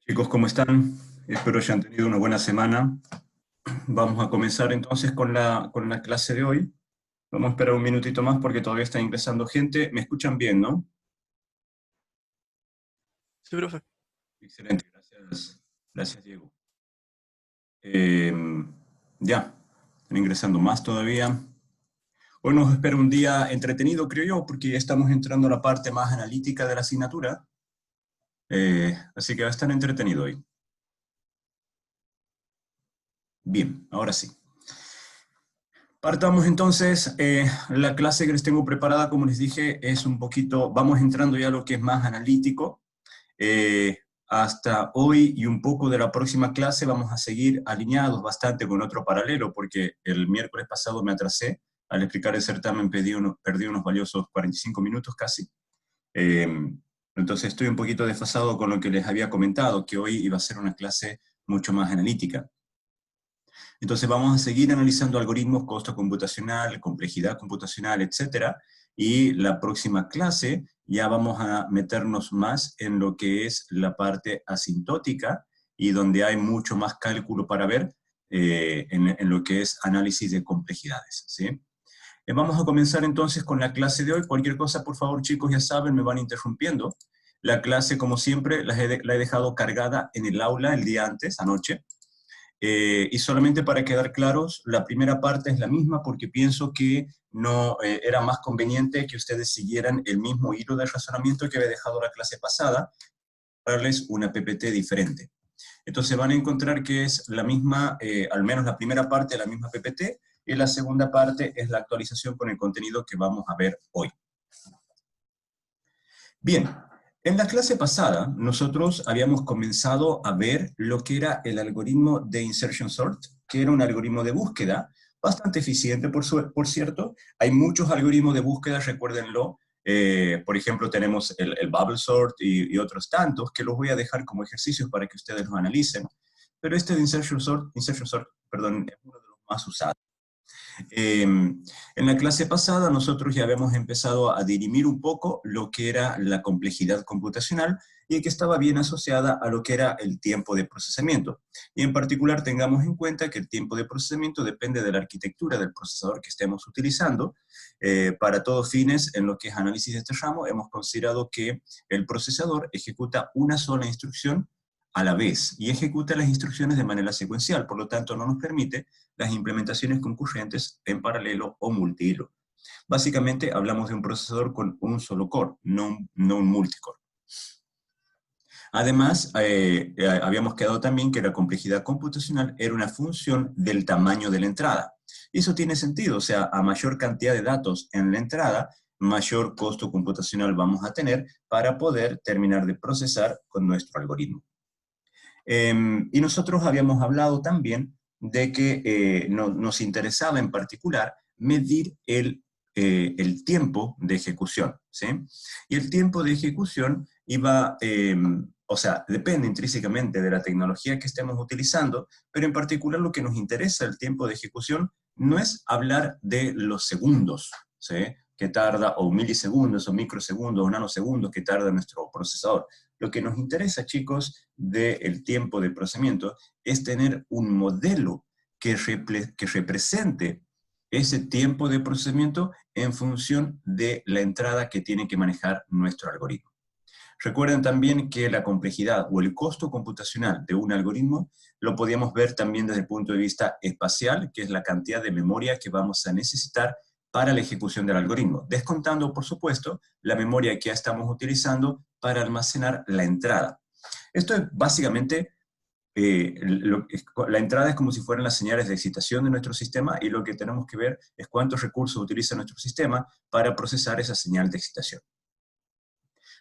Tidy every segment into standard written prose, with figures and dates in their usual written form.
Chicos, ¿cómo están? Espero hayan tenido una buena semana. Vamos a comenzar entonces con la clase de hoy. Vamos a esperar un minutito más porque todavía está ingresando gente. ¿Me escuchan bien, no? Sí, profe. Excelente, gracias. Gracias, Diego. Eh, ya, están ingresando más todavía. Hoy nos espera un día entretenido, creo yo, porque ya estamos entrando a la parte más analítica de la asignatura. Así que va a estar entretenido hoy. Bien, ahora sí. Partamos entonces, la clase que les tengo preparada, como les dije, es un poquito, vamos entrando ya a lo que es más analítico. Hasta hoy y un poco de la próxima clase vamos a seguir alineados bastante con otro paralelo, porque el miércoles pasado me atrasé, al explicar el certamen perdí unos valiosos 45 minutos casi. Eh, entonces estoy un poquito desfasado con lo que les había comentado, que hoy iba a ser una clase mucho más analítica. Entonces vamos a seguir analizando algoritmos, costo computacional, complejidad computacional, etc. Y la próxima clase ya vamos a meternos más en lo que es la parte asintótica y donde hay mucho más cálculo para ver en lo que es análisis de complejidades, ¿sí? Vamos a comenzar entonces con la clase de hoy. Cualquier cosa, por favor, chicos, ya saben, me van interrumpiendo. La clase, como siempre, la he dejado cargada en el aula el día antes, anoche. Y solamente para quedar claros, la primera parte es la misma porque pienso que no era más conveniente que ustedes siguieran el mismo hilo de razonamiento que había dejado la clase pasada, para darles una PPT diferente. Entonces van a encontrar que es la misma, al menos la primera parte, la misma PPT, y la segunda parte es la actualización con el contenido que vamos a ver hoy. Bien, en la clase pasada nosotros habíamos comenzado a ver lo que era el algoritmo de insertion sort, que era un algoritmo de búsqueda bastante eficiente, por cierto. Hay muchos algoritmos de búsqueda, recuérdenlo. Por ejemplo, tenemos el bubble sort y otros tantos, que los voy a dejar como ejercicios para que ustedes los analicen. Pero este de insertion sort, perdón, es uno de los más usados. En la clase pasada nosotros ya habíamos empezado a dirimir un poco lo que era la complejidad computacional y que estaba bien asociada a lo que era el tiempo de procesamiento. Y en particular tengamos en cuenta que el tiempo de procesamiento depende de la arquitectura del procesador que estemos utilizando. Para todos fines, en lo que es análisis de este ramo, hemos considerado que el procesador ejecuta una sola instrucción a la vez y ejecuta las instrucciones de manera secuencial, por lo tanto no nos permite las implementaciones concurrentes en paralelo o multihilo. Básicamente hablamos de un procesador con un solo core, no un multicore. Además, habíamos quedado también que la complejidad computacional era una función del tamaño de la entrada. Y eso tiene sentido, o sea, a mayor cantidad de datos en la entrada, mayor costo computacional vamos a tener para poder terminar de procesar con nuestro algoritmo. Y nosotros habíamos hablado también de que nos interesaba en particular medir el tiempo de ejecución, ¿sí? Y el tiempo de ejecución iba, o sea, depende intrínsecamente de la tecnología que estemos utilizando, pero en particular lo que nos interesa el tiempo de ejecución no es hablar de los segundos, ¿sí? Que tarda, o milisegundos, o microsegundos, o nanosegundos que tarda nuestro procesador. Lo que nos interesa, chicos, del tiempo de procesamiento es tener un modelo que represente ese tiempo de procesamiento en función de la entrada que tiene que manejar nuestro algoritmo. Recuerden también que la complejidad o el costo computacional de un algoritmo lo podíamos ver también desde el punto de vista espacial, que es la cantidad de memoria que vamos a necesitar para la ejecución del algoritmo, descontando, por supuesto, la memoria que ya estamos utilizando para almacenar la entrada. Esto es básicamente, la entrada es como si fueran las señales de excitación de nuestro sistema y lo que tenemos que ver es cuántos recursos utiliza nuestro sistema para procesar esa señal de excitación.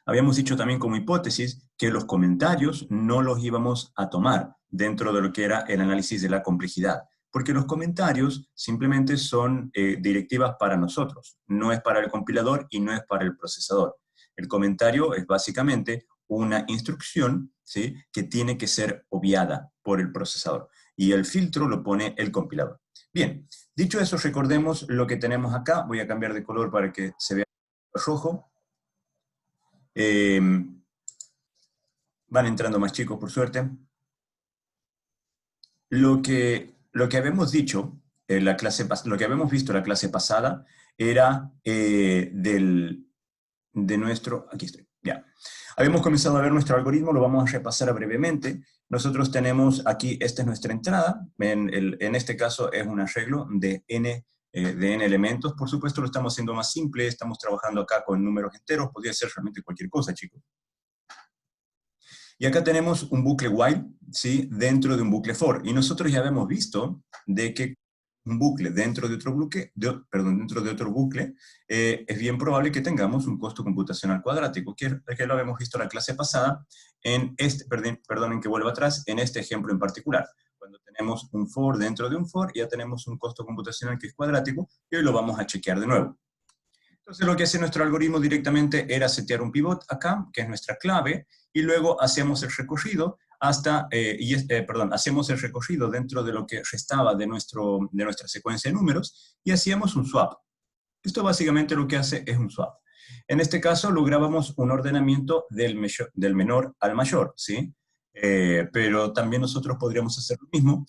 Habíamos dicho también como hipótesis que los comentarios no los íbamos a tomar dentro de lo que era el análisis de la complejidad, porque los comentarios simplemente son directivas para nosotros, no es para el compilador y no es para el procesador. El comentario es básicamente una instrucción, ¿sí?, que tiene que ser obviada por el procesador, y el filtro lo pone el compilador. Bien, dicho eso, recordemos lo que tenemos acá. Voy a cambiar de color para que se vea rojo. Van entrando más chicos, por suerte. Lo que habíamos dicho en la clase, lo que habíamos visto en la clase pasada era de nuestro... Aquí estoy, ya. Habíamos comenzado a ver nuestro algoritmo, lo vamos a repasar brevemente. Nosotros tenemos aquí, esta es nuestra entrada, en este caso es un arreglo de n elementos. Por supuesto lo estamos haciendo más simple, estamos trabajando acá con números enteros, podría ser realmente cualquier cosa, chicos. Y acá tenemos un bucle while, ¿sí? Dentro de un bucle for. Y nosotros ya habíamos visto de que un bucle dentro de otro bucle, dentro de otro bucle, es bien probable que tengamos un costo computacional cuadrático, que lo habíamos visto en la clase pasada, en este, perdonen que vuelva atrás, en este ejemplo en particular. Cuando tenemos un for dentro de un for, ya tenemos un costo computacional que es cuadrático, y hoy lo vamos a chequear de nuevo. Entonces lo que hace nuestro algoritmo directamente era setear un pivot acá, que es nuestra clave, y luego hacemos el recorrido hasta, hacemos el recorrido dentro de lo que restaba de nuestra secuencia de números, y hacíamos un swap. Esto básicamente lo que hace es un swap. En este caso lográbamos un ordenamiento del menor al mayor, ¿sí? Pero también nosotros podríamos hacer lo mismo,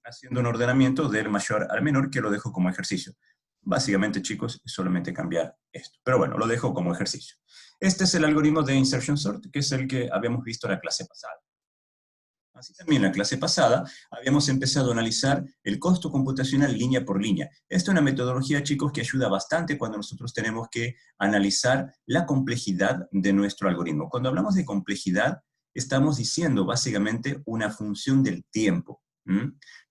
haciendo un ordenamiento del mayor al menor, que lo dejo como ejercicio. Básicamente, chicos, es solamente cambiar esto. Pero bueno, lo dejo como ejercicio. Este es el algoritmo de insertion sort, que es el que habíamos visto en la clase pasada. Así también en la clase pasada habíamos empezado a analizar el costo computacional línea por línea. Esta es una metodología, chicos, que ayuda bastante cuando nosotros tenemos que analizar la complejidad de nuestro algoritmo. Cuando hablamos de complejidad, estamos diciendo básicamente una función del tiempo.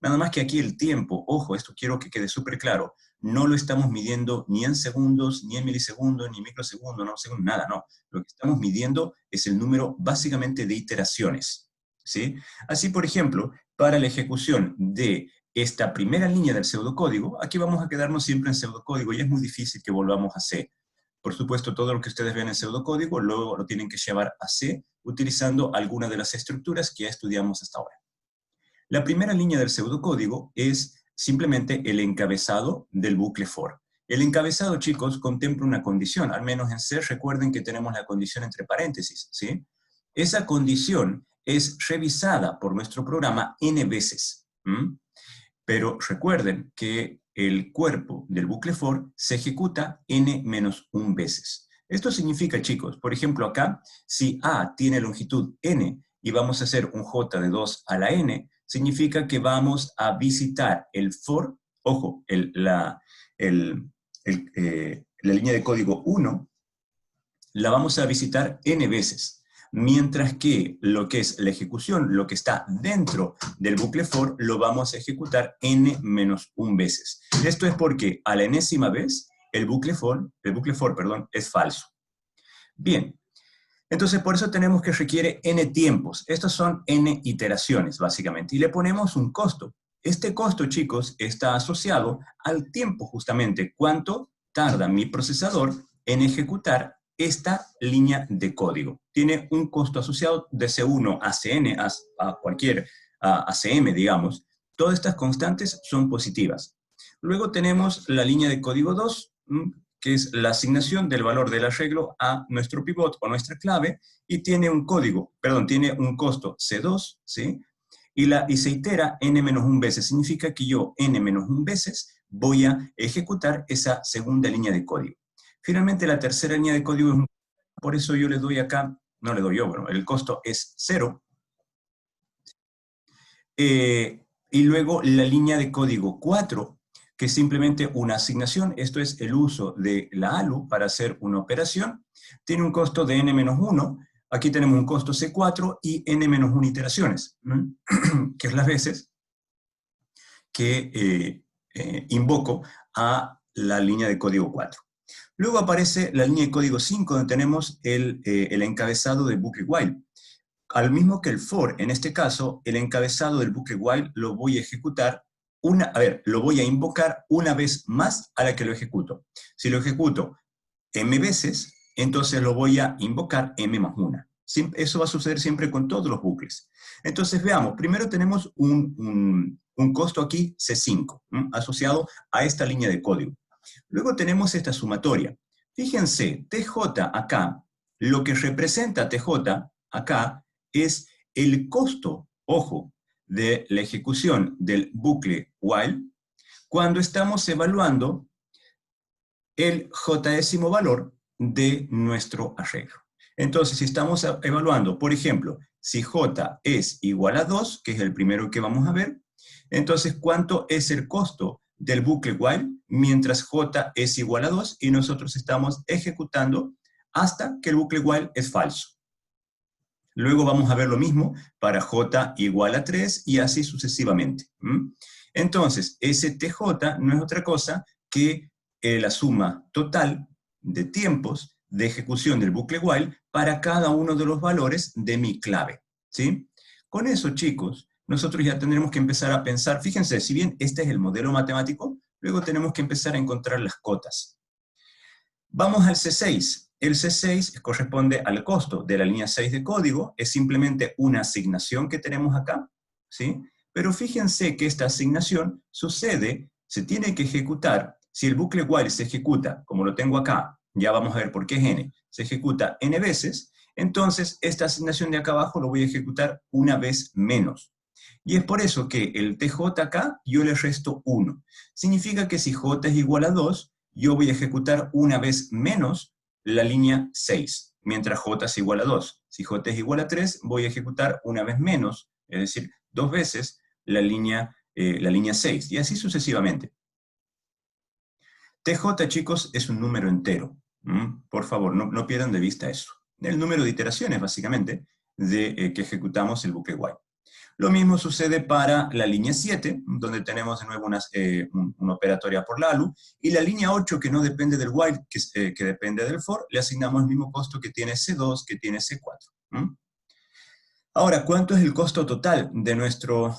Nada más que aquí el tiempo, ojo, esto quiero que quede súper claro, no lo estamos midiendo ni en segundos, ni en milisegundos, ni microsegundos, nanosegundos, nada, no. Lo que estamos midiendo es el número básicamente de iteraciones, ¿sí? Así, por ejemplo, para la ejecución de esta primera línea del pseudocódigo, aquí vamos a quedarnos siempre en pseudocódigo y es muy difícil que volvamos a C. Por supuesto, todo lo que ustedes ven en pseudocódigo luego lo tienen que llevar a C utilizando alguna de las estructuras que ya estudiamos hasta ahora. La primera línea del pseudocódigo es simplemente el encabezado del bucle for. El encabezado, chicos, contempla una condición, al menos en C recuerden que tenemos la condición entre paréntesis, ¿sí? Esa condición es revisada por nuestro programa n veces, pero recuerden que el cuerpo del bucle for se ejecuta n-1 veces. Esto significa, chicos, por ejemplo acá, si A tiene longitud n y vamos a hacer un j de 2 a la n, significa que vamos a visitar el for, ojo, la línea de código 1, la vamos a visitar n veces, mientras que lo que es la ejecución, lo que está dentro del bucle for, lo vamos a ejecutar n-1 veces. Esto es porque a la enésima vez el bucle for, es falso. Bien. Entonces, por eso tenemos que requiere n tiempos. Estos son n iteraciones, básicamente. Y le ponemos un costo. Este costo, chicos, está asociado al tiempo, justamente. ¿Cuánto tarda mi procesador en ejecutar esta línea de código? Tiene un costo asociado de C1 a Cn, a cualquier ACM, digamos. Todas estas constantes son positivas. Luego tenemos la línea de código 2, que es la asignación del valor del arreglo a nuestro pivot o nuestra clave, y tiene un tiene un costo C2, ¿sí? Y se itera n-1 veces. Significa que yo n-1 veces voy a ejecutar esa segunda línea de código. Finalmente, la tercera línea de código es por eso yo le doy acá, no le doy yo, bueno, el costo es 0. Y luego la línea de código 4, que es simplemente una asignación, esto es el uso de la ALU para hacer una operación, tiene un costo de n-1, aquí tenemos un costo C4 y n-1 iteraciones, que es las veces que invoco a la línea de código 4. Luego aparece la línea de código 5, donde tenemos el encabezado de bucle while. Al mismo que el for, en este caso, el encabezado del bucle while lo voy a ejecutar lo voy a invocar una vez más a la que lo ejecuto. Si lo ejecuto m veces, entonces lo voy a invocar m+1. Eso va a suceder siempre con todos los bucles. Entonces veamos, primero tenemos un costo aquí C5, asociado a esta línea de código. Luego tenemos esta sumatoria. Fíjense, TJ acá, lo que representa TJ acá es el costo, ojo, de la ejecución del bucle while cuando estamos evaluando el j-ésimo valor de nuestro arreglo. Entonces, si estamos evaluando, por ejemplo, si j es igual a 2, que es el primero que vamos a ver, entonces, ¿cuánto es el costo del bucle while mientras j es igual a 2 y nosotros estamos ejecutando hasta que el bucle while es falso? Luego vamos a ver lo mismo para j igual a 3 y así sucesivamente. Entonces, STJ no es otra cosa que la suma total de tiempos de ejecución del bucle while para cada uno de los valores de mi clave, ¿sí? Con eso, chicos, nosotros ya tendremos que empezar a pensar, fíjense, si bien este es el modelo matemático, luego tenemos que empezar a encontrar las cotas. Vamos al C6. El C6 corresponde al costo de la línea 6 de código, es simplemente una asignación que tenemos acá, ¿sí? Pero fíjense que esta asignación sucede, se tiene que ejecutar, si el bucle while se ejecuta, como lo tengo acá, ya vamos a ver por qué es n, se ejecuta n veces, entonces esta asignación de acá abajo lo voy a ejecutar una vez menos. Y es por eso que el TJ acá yo le resto 1. Significa que si j es igual a 2, yo voy a ejecutar una vez menos la línea 6, mientras j es igual a 2. Si j es igual a 3, voy a ejecutar una vez menos, es decir, 2 veces la línea 6, y así sucesivamente. TJ, chicos, es un número entero. Por favor, no pierdan de vista eso. El número de iteraciones, básicamente, de que ejecutamos el bucle while. Lo mismo sucede para la línea 7, donde tenemos de nuevo una operatoria por LALU, y la línea 8, que no depende del while, que depende del for, le asignamos el mismo costo que tiene C2, que tiene C4. Ahora, ¿cuánto es el costo total de nuestro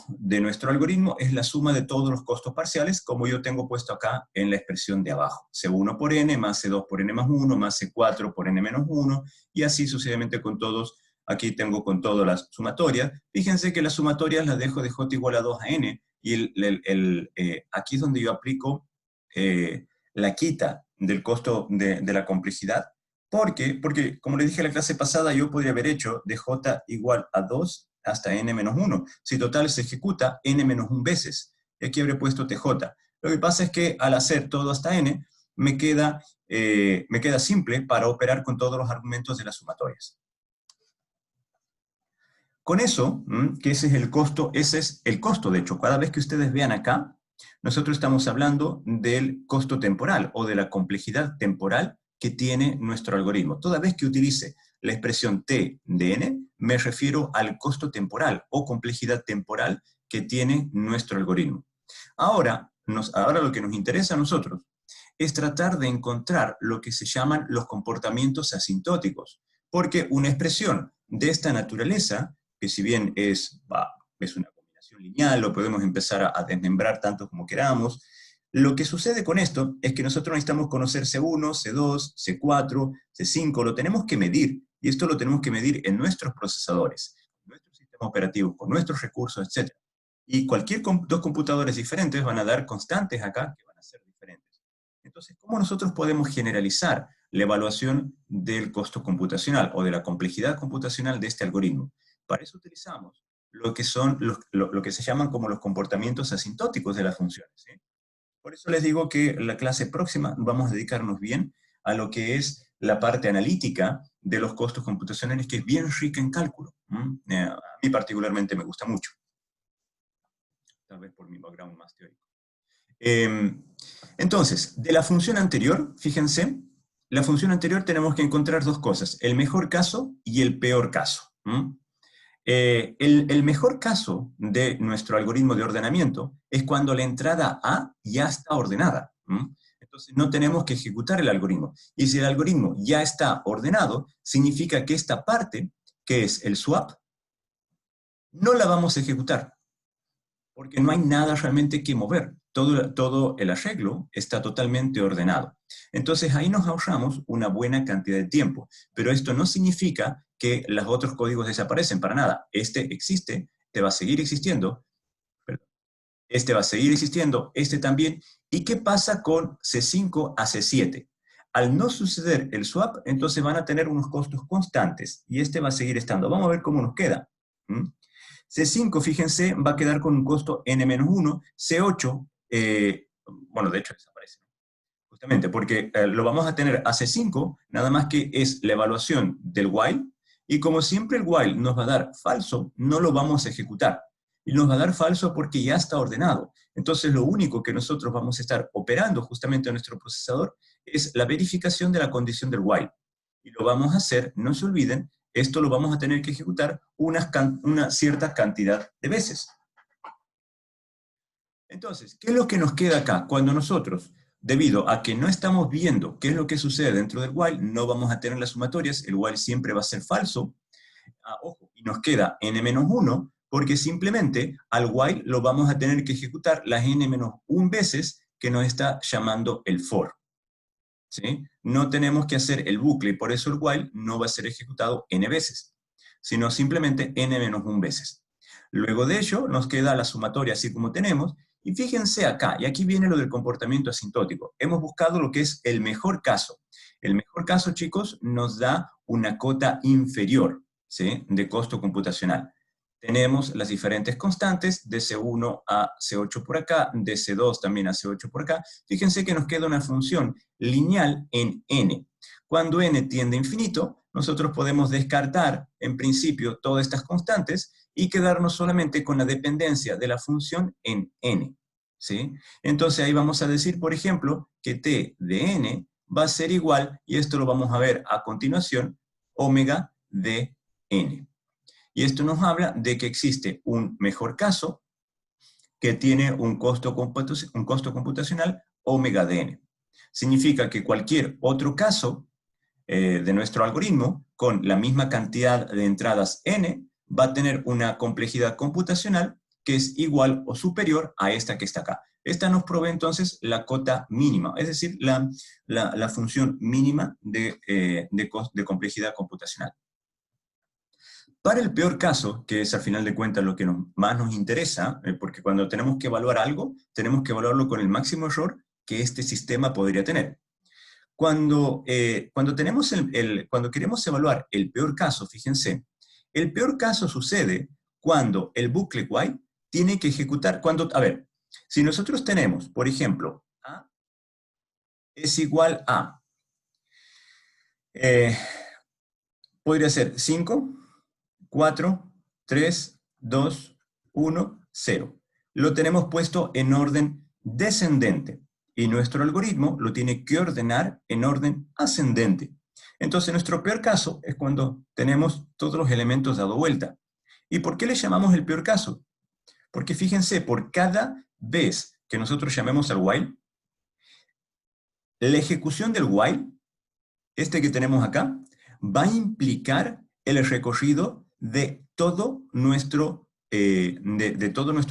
algoritmo? Es la suma de todos los costos parciales, como yo tengo puesto acá en la expresión de abajo. C1 por n, más C2 por n más 1, más C4 por n menos 1, y así sucesivamente con todos. Aquí tengo con todas las sumatorias. Fíjense que las sumatorias las dejo de j igual a 2 a n, y aquí es donde yo aplico la quita del costo de la complejidad. ¿Por qué? Porque, como les dije en la clase pasada, yo podría haber hecho de j igual a 2 hasta n menos 1. Si total se ejecuta n menos 1 veces. Y aquí habré puesto tj. Lo que pasa es que al hacer todo hasta n, me queda simple para operar con todos los argumentos de las sumatorias. Con eso, que ese es el costo, de hecho, cada vez que ustedes vean acá, nosotros estamos hablando del costo temporal o de la complejidad temporal que tiene nuestro algoritmo. Toda vez que utilice la expresión t de n, me refiero al costo temporal o complejidad temporal que tiene nuestro algoritmo. Ahora lo que nos interesa a nosotros es tratar de encontrar lo que se llaman los comportamientos asintóticos, porque una expresión de esta naturaleza, que si bien es una combinación lineal, lo podemos empezar a desmembrar tanto como queramos, lo que sucede con esto es que nosotros necesitamos conocer C1, C2, C4, C5, lo tenemos que medir, y esto lo tenemos que medir en nuestros procesadores, en nuestro sistema operativo, con nuestros recursos, etc. Y dos computadores diferentes van a dar constantes acá que van a ser diferentes. Entonces, ¿cómo nosotros podemos generalizar la evaluación del costo computacional o de la complejidad computacional de este algoritmo? Para eso utilizamos lo que se llaman como los comportamientos asintóticos de las funciones, ¿sí? Por eso les digo que en la clase próxima vamos a dedicarnos bien a lo que es la parte analítica de los costos computacionales, que es bien rica en cálculo. A mí particularmente me gusta mucho. Tal vez por mi background más teórico. Entonces, de la función anterior, fíjense, la función anterior tenemos que encontrar dos cosas, el mejor caso y el peor caso. El mejor caso de nuestro algoritmo de ordenamiento es cuando la entrada A ya está ordenada. Entonces no tenemos que ejecutar el algoritmo. Y si el algoritmo ya está ordenado, significa que esta parte, que es el swap, no la vamos a ejecutar, porque no hay nada realmente que mover. Todo el arreglo está totalmente ordenado. Entonces ahí nos ahorramos una buena cantidad de tiempo, pero esto no significa que los otros códigos desaparecen para nada. Este existe, este va a seguir existiendo, este va a seguir existiendo, este también. ¿Y qué pasa con C5 a C7? Al no suceder el swap, entonces van a tener unos costos constantes, y este va a seguir estando. Vamos a ver cómo nos queda. C5, fíjense, va a quedar con un costo n-1, C8, bueno, de hecho desaparece, justamente, porque lo vamos a tener a C5, nada más que es la evaluación del while, y como siempre el while nos va a dar falso, no lo vamos a ejecutar. Y nos va a dar falso porque ya está ordenado. Entonces lo único que nosotros vamos a estar operando justamente en nuestro procesador es la verificación de la condición del while. Y lo vamos a hacer, no se olviden, esto lo vamos a tener que ejecutar una cierta cantidad de veces. Entonces, ¿qué es lo que nos queda acá? Cuando nosotros, debido a que no estamos viendo qué es lo que sucede dentro del while, no vamos a tener las sumatorias, el while siempre va a ser falso. Ojo, y nos queda n-1, porque simplemente al while lo vamos a tener que ejecutar las n-1 veces que nos está llamando el for. ¿Sí? No tenemos que hacer el bucle, y por eso el while no va a ser ejecutado n veces, sino simplemente n-1 veces. Luego de ello, nos queda la sumatoria así como tenemos, y fíjense acá, y aquí viene lo del comportamiento asintótico. Hemos buscado lo que es el mejor caso. El mejor caso, chicos, nos da una cota inferior, ¿sí?, de costo computacional. Tenemos las diferentes constantes, de C1 a C8 por acá, de C2 también a C8 por acá. Fíjense que nos queda una función lineal en n. Cuando n tiende a infinito, nosotros podemos descartar, en principio, todas estas constantes y quedarnos solamente con la dependencia de la función en n. ¿Sí? Entonces ahí vamos a decir, por ejemplo, que t de n va a ser igual, y esto lo vamos a ver a continuación, omega de n. Y esto nos habla de que existe un mejor caso que tiene un costo computacional omega de n. Significa que cualquier otro caso de nuestro algoritmo, con la misma cantidad de entradas n, va a tener una complejidad computacional que es igual o superior a esta que está acá. Esta nos provee entonces la cota mínima, es decir, la función mínima de complejidad computacional. Para el peor caso, que es al final de cuentas lo que más nos interesa, porque cuando tenemos que evaluar algo, tenemos que evaluarlo con el máximo error que este sistema podría tener. Cuando queremos evaluar el peor caso, fíjense, el peor caso sucede cuando el bucle while tiene que ejecutar, a ver, si nosotros tenemos, por ejemplo, A es igual a, podría ser 5, 4, 3, 2, 1, 0. Lo tenemos puesto en orden descendente, y nuestro algoritmo lo tiene que ordenar en orden ascendente. Entonces, nuestro peor caso es cuando tenemos todos los elementos dado vuelta. ¿Y por qué le llamamos el peor caso? Porque fíjense, por cada vez que nosotros llamemos al while, la ejecución del while, este que tenemos acá, va a implicar el recorrido de todo nuestro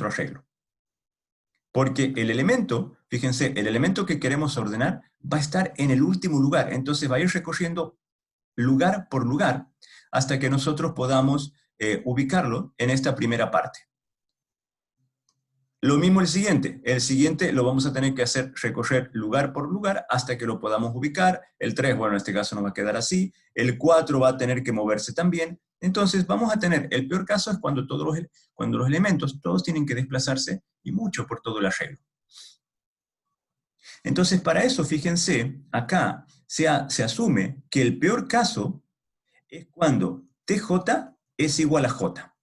arreglo. Porque el elemento, fíjense, el elemento que queremos ordenar va a estar en el último lugar, entonces va a ir recorriendo lugar por lugar hasta que nosotros podamos ubicarlo en esta primera parte. Lo mismo el siguiente lo vamos a tener que hacer recorrer lugar por lugar hasta que lo podamos ubicar. El 3, bueno, en este caso no va a quedar así. El 4 va a tener que moverse también. Entonces vamos a tener, el peor caso es cuando los elementos todos tienen que desplazarse, y mucho, por todo el arreglo. Entonces para eso, fíjense, acá se asume que el peor caso es cuando TJ es igual a J.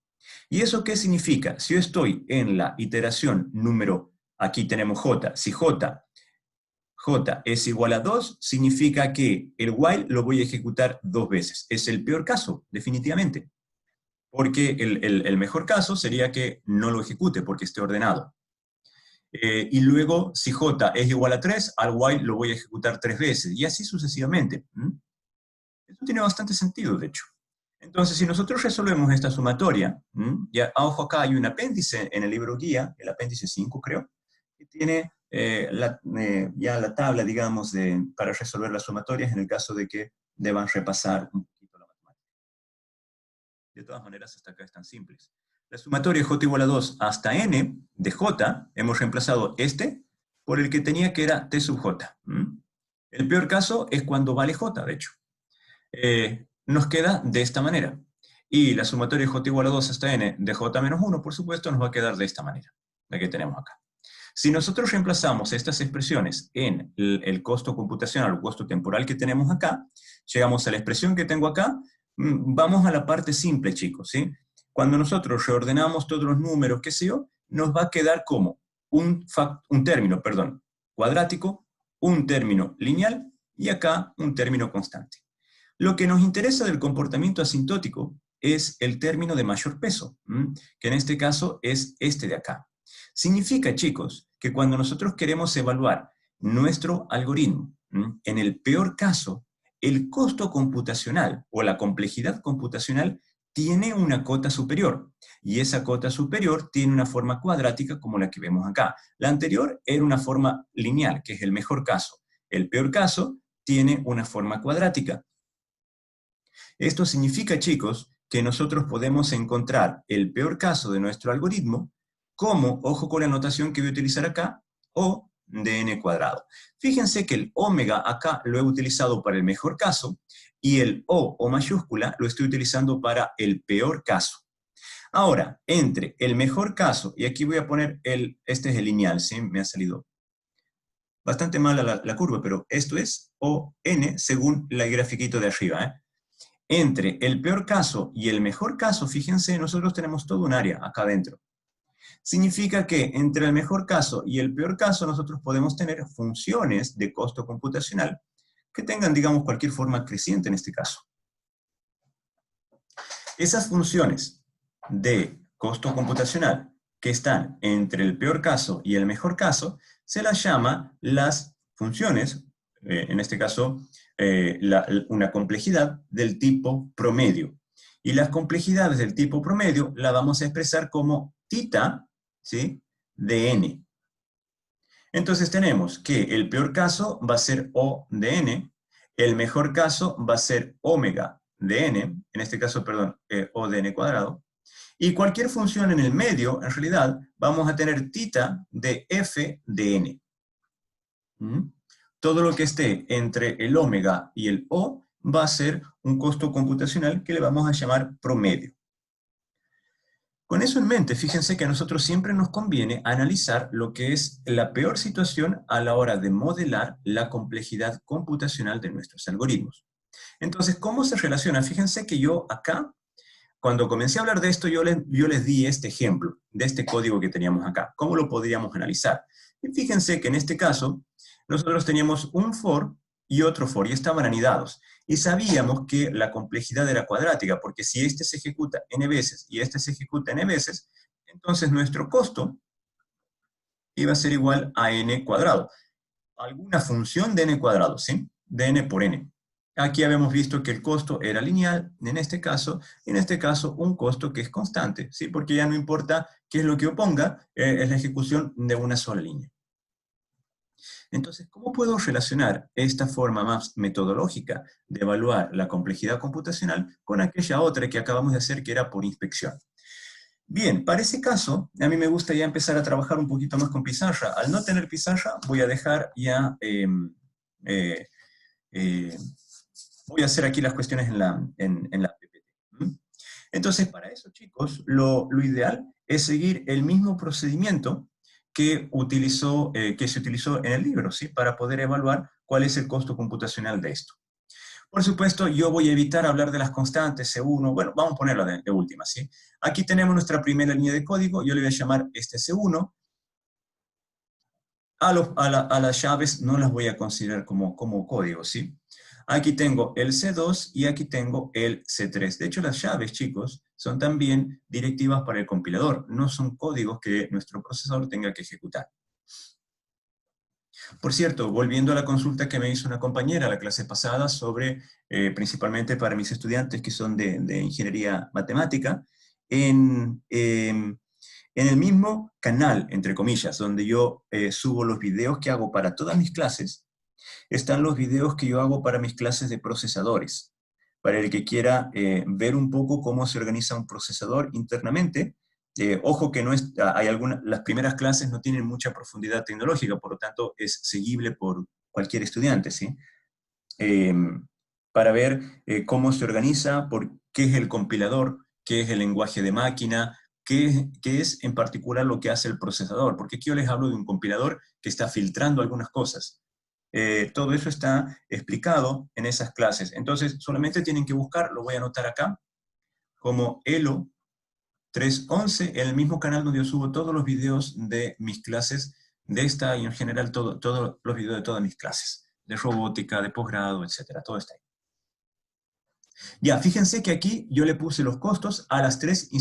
¿Y eso qué significa? Si yo estoy en la iteración número, aquí tenemos J, si J es igual a 2, significa que el while lo voy a ejecutar 2 veces. Es el peor caso, definitivamente. Porque el mejor caso sería que no lo ejecute porque esté ordenado. Y luego, si J es igual a 3, al while lo voy a ejecutar 3 veces, y así sucesivamente. Esto tiene bastante sentido, de hecho. Entonces, si nosotros resolvemos esta sumatoria, ya, ojo, acá hay un apéndice en el libro guía, el apéndice 5, creo, que tiene ya la tabla, digamos, para resolver las sumatorias en el caso de que deban repasar un poquito la matemática. De todas maneras, hasta acá están simples. La sumatoria j igual a 2 hasta n de j, hemos reemplazado este por el que tenía, que era t sub j. El peor caso es cuando vale j, de hecho. Nos queda de esta manera. Y la sumatoria de j igual a 2 hasta n de j menos 1, por supuesto, nos va a quedar de esta manera, la que tenemos acá. Si nosotros reemplazamos estas expresiones en el costo computacional o costo temporal que tenemos acá, llegamos a la expresión que tengo acá. Vamos a la parte simple, chicos, ¿sí? Cuando nosotros reordenamos todos los números, qué sé yo, nos va a quedar como un término, perdón, cuadrático, un término lineal y acá un término constante. Lo que nos interesa del comportamiento asintótico es el término de mayor peso, que en este caso es este de acá. Significa, chicos, que cuando nosotros queremos evaluar nuestro algoritmo, en el peor caso, el costo computacional o la complejidad computacional tiene una cota superior, y esa cota superior tiene una forma cuadrática como la que vemos acá. La anterior era una forma lineal, que es el mejor caso. El peor caso tiene una forma cuadrática. Esto significa, chicos, que nosotros podemos encontrar el peor caso de nuestro algoritmo como, ojo con la notación que voy a utilizar acá, O de n cuadrado. Fíjense que el omega acá lo he utilizado para el mejor caso y el O mayúscula lo estoy utilizando para el peor caso. Ahora, entre el mejor caso, y aquí voy a poner este es el lineal, ¿sí? Me ha salido bastante mala la curva, pero esto es O n según el grafiquito de arriba, ¿eh? Entre el peor caso y el mejor caso, fíjense, nosotros tenemos todo un área acá adentro. Significa que entre el mejor caso y el peor caso nosotros podemos tener funciones de costo computacional que tengan, digamos, cualquier forma creciente en este caso. Esas funciones de costo computacional que están entre el peor caso y el mejor caso se las llama las funciones, en este caso, una complejidad del tipo promedio. Y las complejidades del tipo promedio la vamos a expresar como θ, ¿sí?, de n. Entonces tenemos que el peor caso va a ser O de n, el mejor caso va a ser omega de n, en este caso, perdón, O de n cuadrado, y cualquier función en el medio, en realidad, vamos a tener θ de f de n. Todo lo que esté entre el omega y el O va a ser un costo computacional que le vamos a llamar promedio. Con eso en mente, fíjense que a nosotros siempre nos conviene analizar lo que es la peor situación a la hora de modelar la complejidad computacional de nuestros algoritmos. Entonces, ¿cómo se relaciona? Fíjense que yo acá, cuando comencé a hablar de esto, yo les di este ejemplo de este código que teníamos acá. ¿Cómo lo podríamos analizar? Y fíjense que en este caso, nosotros teníamos un for y otro for, y estaban anidados. Y sabíamos que la complejidad era cuadrática, porque si este se ejecuta n veces y este se ejecuta n veces, entonces nuestro costo iba a ser igual a n cuadrado. Alguna función de n cuadrado, ¿sí? De n por n. Aquí habíamos visto que el costo era lineal, en este caso un costo que es constante, ¿sí? Porque ya no importa qué es lo que oponga, es la ejecución de una sola línea. Entonces, ¿cómo puedo relacionar esta forma más metodológica de evaluar la complejidad computacional con aquella otra que acabamos de hacer que era por inspección? Bien, para ese caso, a mí me gusta ya empezar a trabajar un poquito más con pizarra. Al no tener pizarra, voy a dejar ya, voy a hacer aquí las cuestiones en la PPT. Entonces, para eso, chicos, lo ideal es seguir el mismo procedimiento que se utilizó en el libro, ¿sí?, para poder evaluar cuál es el costo computacional de esto. Por supuesto, yo voy a evitar hablar de las constantes, C1, bueno, vamos a ponerla de última, ¿sí? Aquí tenemos nuestra primera línea de código, yo le voy a llamar este C1. A las llaves no las voy a considerar como código, ¿sí? Aquí tengo el C2 y aquí tengo el C3. De hecho, las llaves, chicos, son también directivas para el compilador, no son códigos que nuestro procesador tenga que ejecutar. Por cierto, volviendo a la consulta que me hizo una compañera la clase pasada sobre, principalmente para mis estudiantes que son de ingeniería matemática, en el mismo canal, entre comillas, donde yo subo los videos que hago para todas mis clases, están los videos que yo hago para mis clases de procesadores. Para el que quiera ver un poco cómo se organiza un procesador internamente. Ojo que no las primeras clases no tienen mucha profundidad tecnológica, por lo tanto es seguible por cualquier estudiante, ¿sí? Para ver cómo se organiza, por qué es el compilador, qué es el lenguaje de máquina, qué es en particular lo que hace el procesador, porque aquí yo les hablo de un compilador que está filtrando algunas cosas. Todo eso está explicado en esas clases. Entonces, solamente tienen que buscar, lo voy a anotar acá, como Elo 311, en el mismo canal donde yo subo todos los videos de mis clases, de esta y en general todos los videos de todas mis clases, de robótica, de posgrado, etcétera, todo está ahí. Ya, fíjense que aquí yo le puse los costos a las tres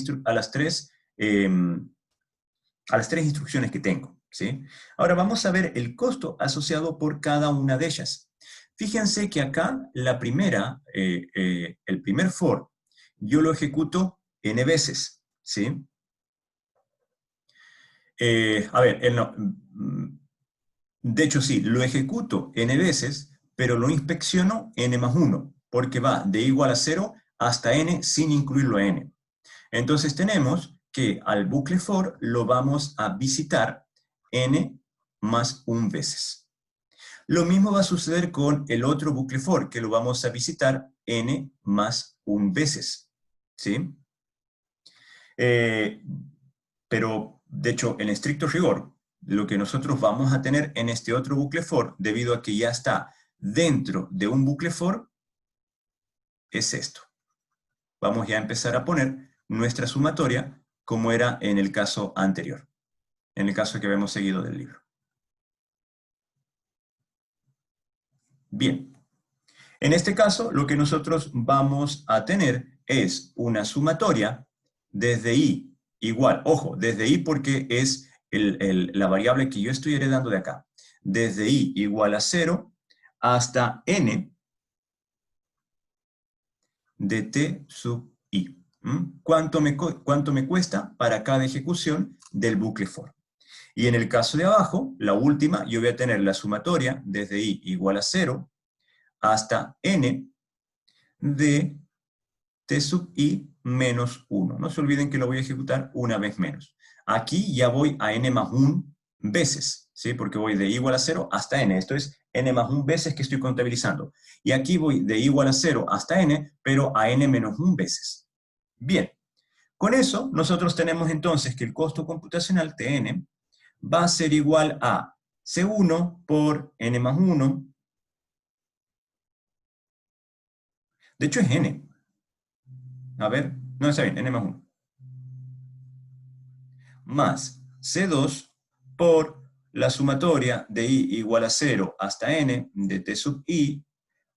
instrucciones que tengo, ¿sí? Ahora vamos a ver el costo asociado por cada una de ellas. Fíjense que acá la primera, el primer for, yo lo ejecuto n veces, ¿sí? A ver, de hecho sí, lo ejecuto n veces, pero lo inspecciono n más 1, porque va de igual a 0 hasta n sin incluirlo a n. Entonces tenemos que al bucle for lo vamos a visitar n más 1 veces. Lo mismo va a suceder con el otro bucle for, que lo vamos a visitar n más 1 veces, ¿sí? Pero, de hecho, en estricto rigor, lo que nosotros vamos a tener en este otro bucle for, debido a que ya está dentro de un bucle for, es esto. Vamos ya a empezar a poner nuestra sumatoria como era en el caso anterior, en el caso que habíamos seguido del libro. Bien, en este caso lo que nosotros vamos a tener es una sumatoria desde i igual, ojo, desde i porque es la variable que yo estoy heredando de acá, desde i igual a 0 hasta n de t sub i. ¿Cuánto me cuesta para cada ejecución del bucle for? Y en el caso de abajo, la última, yo voy a tener la sumatoria desde i igual a 0 hasta n de t sub i menos 1. No se olviden que lo voy a ejecutar una vez menos. Aquí ya voy a n más 1 veces, ¿sí? Porque voy de i igual a 0 hasta n. Esto es n más 1 veces que estoy contabilizando. Y aquí voy de i igual a 0 hasta n, pero a n menos 1 veces. Bien, con eso nosotros tenemos entonces que el costo computacional Tn va a ser igual a C1 por n más 1. De hecho es n. A ver, no está bien, n más 1. Más C2 por la sumatoria de i igual a 0 hasta n de t sub i,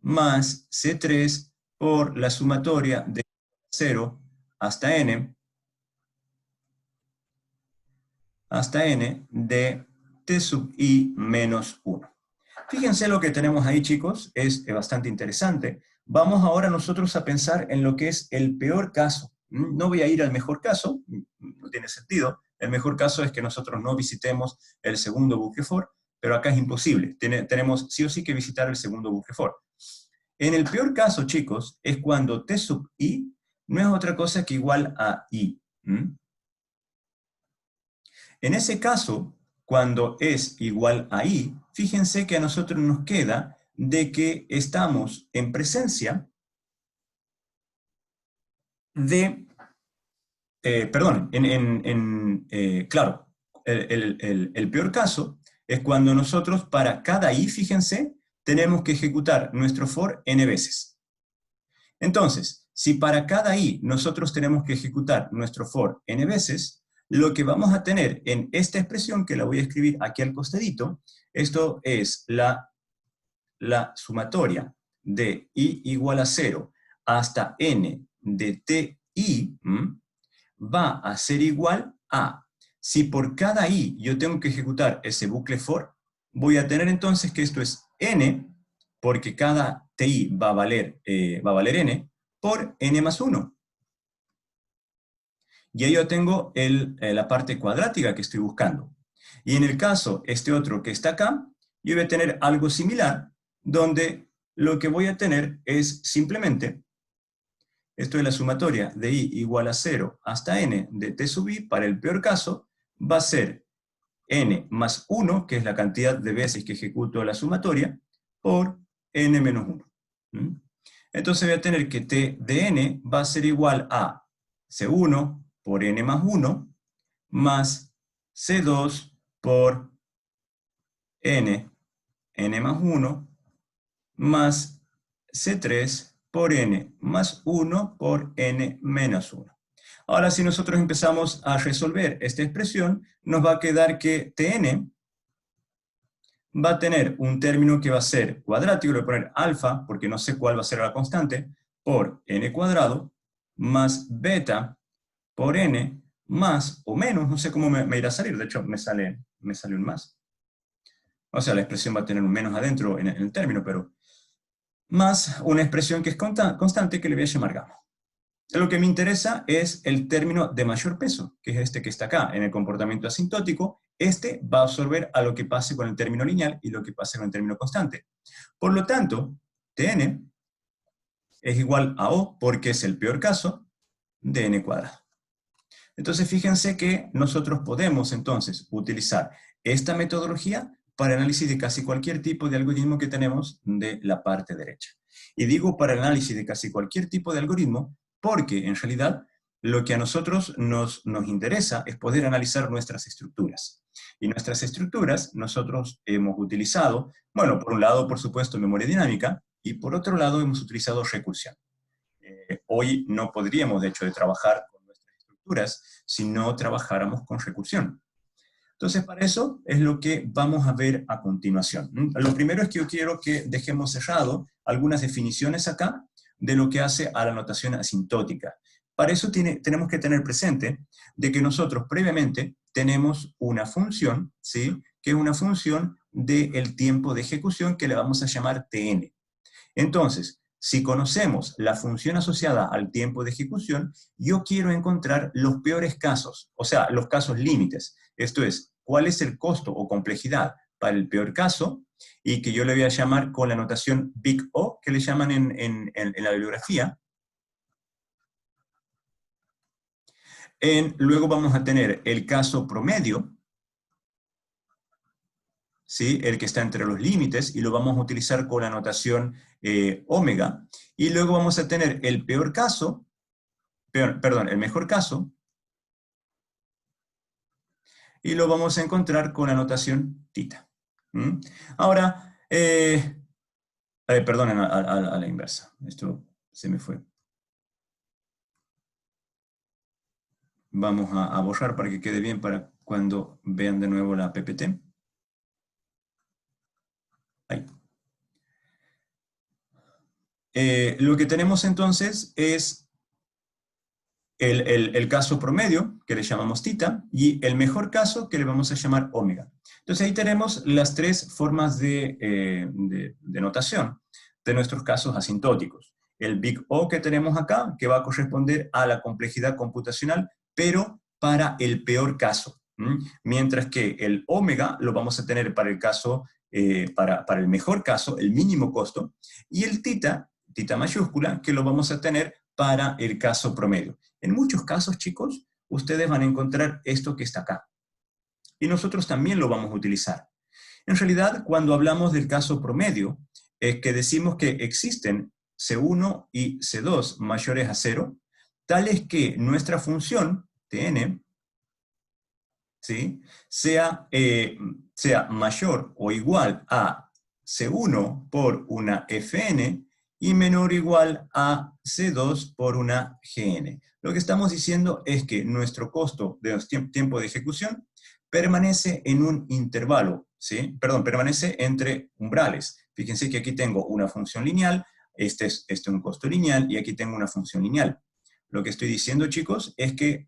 más C3 por la sumatoria de 0 hasta n de t sub i menos 1. Fíjense lo que tenemos ahí, chicos, es bastante interesante. Vamos ahora nosotros a pensar en lo que es el peor caso. No voy a ir al mejor caso, no tiene sentido. El mejor caso es que nosotros no visitemos el segundo bucle for, pero acá es imposible. Tenemos sí o sí que visitar el segundo bucle for. En el peor caso, chicos, es cuando t sub i no es otra cosa que igual a i. En ese caso, cuando es igual a i, fíjense que a nosotros nos queda de que estamos en presencia de, claro, el peor caso es cuando nosotros para cada i, fíjense, tenemos que ejecutar nuestro for n veces. Entonces, si para cada i nosotros tenemos que ejecutar nuestro for n veces, lo que vamos a tener en esta expresión, que la voy a escribir aquí al costadito, esto es la sumatoria de i igual a 0 hasta n de ti, va a ser igual a, si por cada i yo tengo que ejecutar ese bucle for, voy a tener entonces que esto es n, porque cada ti va a valer n, por n más 1. Y ahí yo tengo la parte cuadrática que estoy buscando. Y en el caso, este otro que está acá, yo voy a tener algo similar, donde lo que voy a tener es simplemente, esto es la sumatoria de i igual a 0 hasta n de t sub i, para el peor caso, va a ser n más 1, que es la cantidad de veces que ejecuto la sumatoria, por n menos 1. ¿Mm? Entonces voy a tener que t de n va a ser igual a C1 por n más 1 más C2 por n más 1 más C3 por n más 1 por n menos 1. Ahora, si nosotros empezamos a resolver esta expresión, nos va a quedar que Tn va a tener un término que va a ser cuadrático, le voy a poner alfa, porque no sé cuál va a ser la constante, por n cuadrado, más beta por n, más o menos, no sé cómo me irá a salir, de hecho me sale un más. O sea, la expresión va a tener un menos adentro en el término, pero más una expresión que es constante que le voy a llamar gamma. Lo que me interesa es el término de mayor peso, que es este que está acá, en el comportamiento asintótico. Este va a absorber a lo que pase con el término lineal y lo que pase con el término constante. Por lo tanto, Tn es igual a O, porque es el peor caso, de n cuadrado. Entonces, fíjense que nosotros podemos, entonces, utilizar esta metodología para análisis de casi cualquier tipo de algoritmo que tenemos de la parte derecha. Y digo para análisis de casi cualquier tipo de algoritmo porque, en realidad, lo que a nosotros nos interesa es poder analizar nuestras estructuras. Y nuestras estructuras nosotros hemos utilizado, bueno, por un lado, por supuesto, memoria dinámica, y por otro lado hemos utilizado recursión. Hoy no podríamos, de hecho, de trabajar con nuestras estructuras si no trabajáramos con recursión. Entonces, para eso es lo que vamos a ver a continuación. Lo primero es que yo quiero que dejemos cerrado algunas definiciones acá de lo que hace a la notación asintótica. Para eso tenemos que tener presente de que nosotros previamente tenemos una función, ¿sí? Que es una función del tiempo de ejecución que le vamos a llamar Tn. Entonces, si conocemos la función asociada al tiempo de ejecución, yo quiero encontrar los peores casos, o sea, los casos límites. Esto es, cuál es el costo o complejidad para el peor caso, y que yo le voy a llamar con la notación Big O, que le llaman en la bibliografía. Luego vamos a tener el caso promedio, ¿sí? El que está entre los límites, y lo vamos a utilizar con la notación omega. Y luego vamos a tener el peor caso, perdón, el mejor caso, y lo vamos a encontrar con la notación tita. ¿Mm? Ahora, perdonen, a la inversa. Esto se me fue. Vamos a borrar para que quede bien para cuando vean de nuevo la PPT. Ahí. Lo que tenemos entonces es el caso promedio, que le llamamos tita, y el mejor caso, que le vamos a llamar omega. Entonces ahí tenemos las tres formas de notación de nuestros casos asintóticos. El Big O que tenemos acá, que va a corresponder a la complejidad computacional, pero para el peor caso. Mientras que el omega lo vamos a tener para el caso, para el mejor caso, el mínimo costo, y el tita mayúscula, que lo vamos a tener para el caso promedio. En muchos casos, chicos, ustedes van a encontrar esto que está acá. Y nosotros también lo vamos a utilizar. En realidad, cuando hablamos del caso promedio, es que decimos que existen C1 y C2 mayores a 0, tales que nuestra función, Tn, ¿sí? sea mayor o igual a C1 por una Fn, y menor o igual a C2 por una Gn. Lo que estamos diciendo es que nuestro costo de tiempo de ejecución permanece en un intervalo, ¿sí? Perdón, permanece entre umbrales. Fíjense que aquí tengo una función lineal, este es un costo lineal, y aquí tengo una función lineal. Lo que estoy diciendo, chicos, es que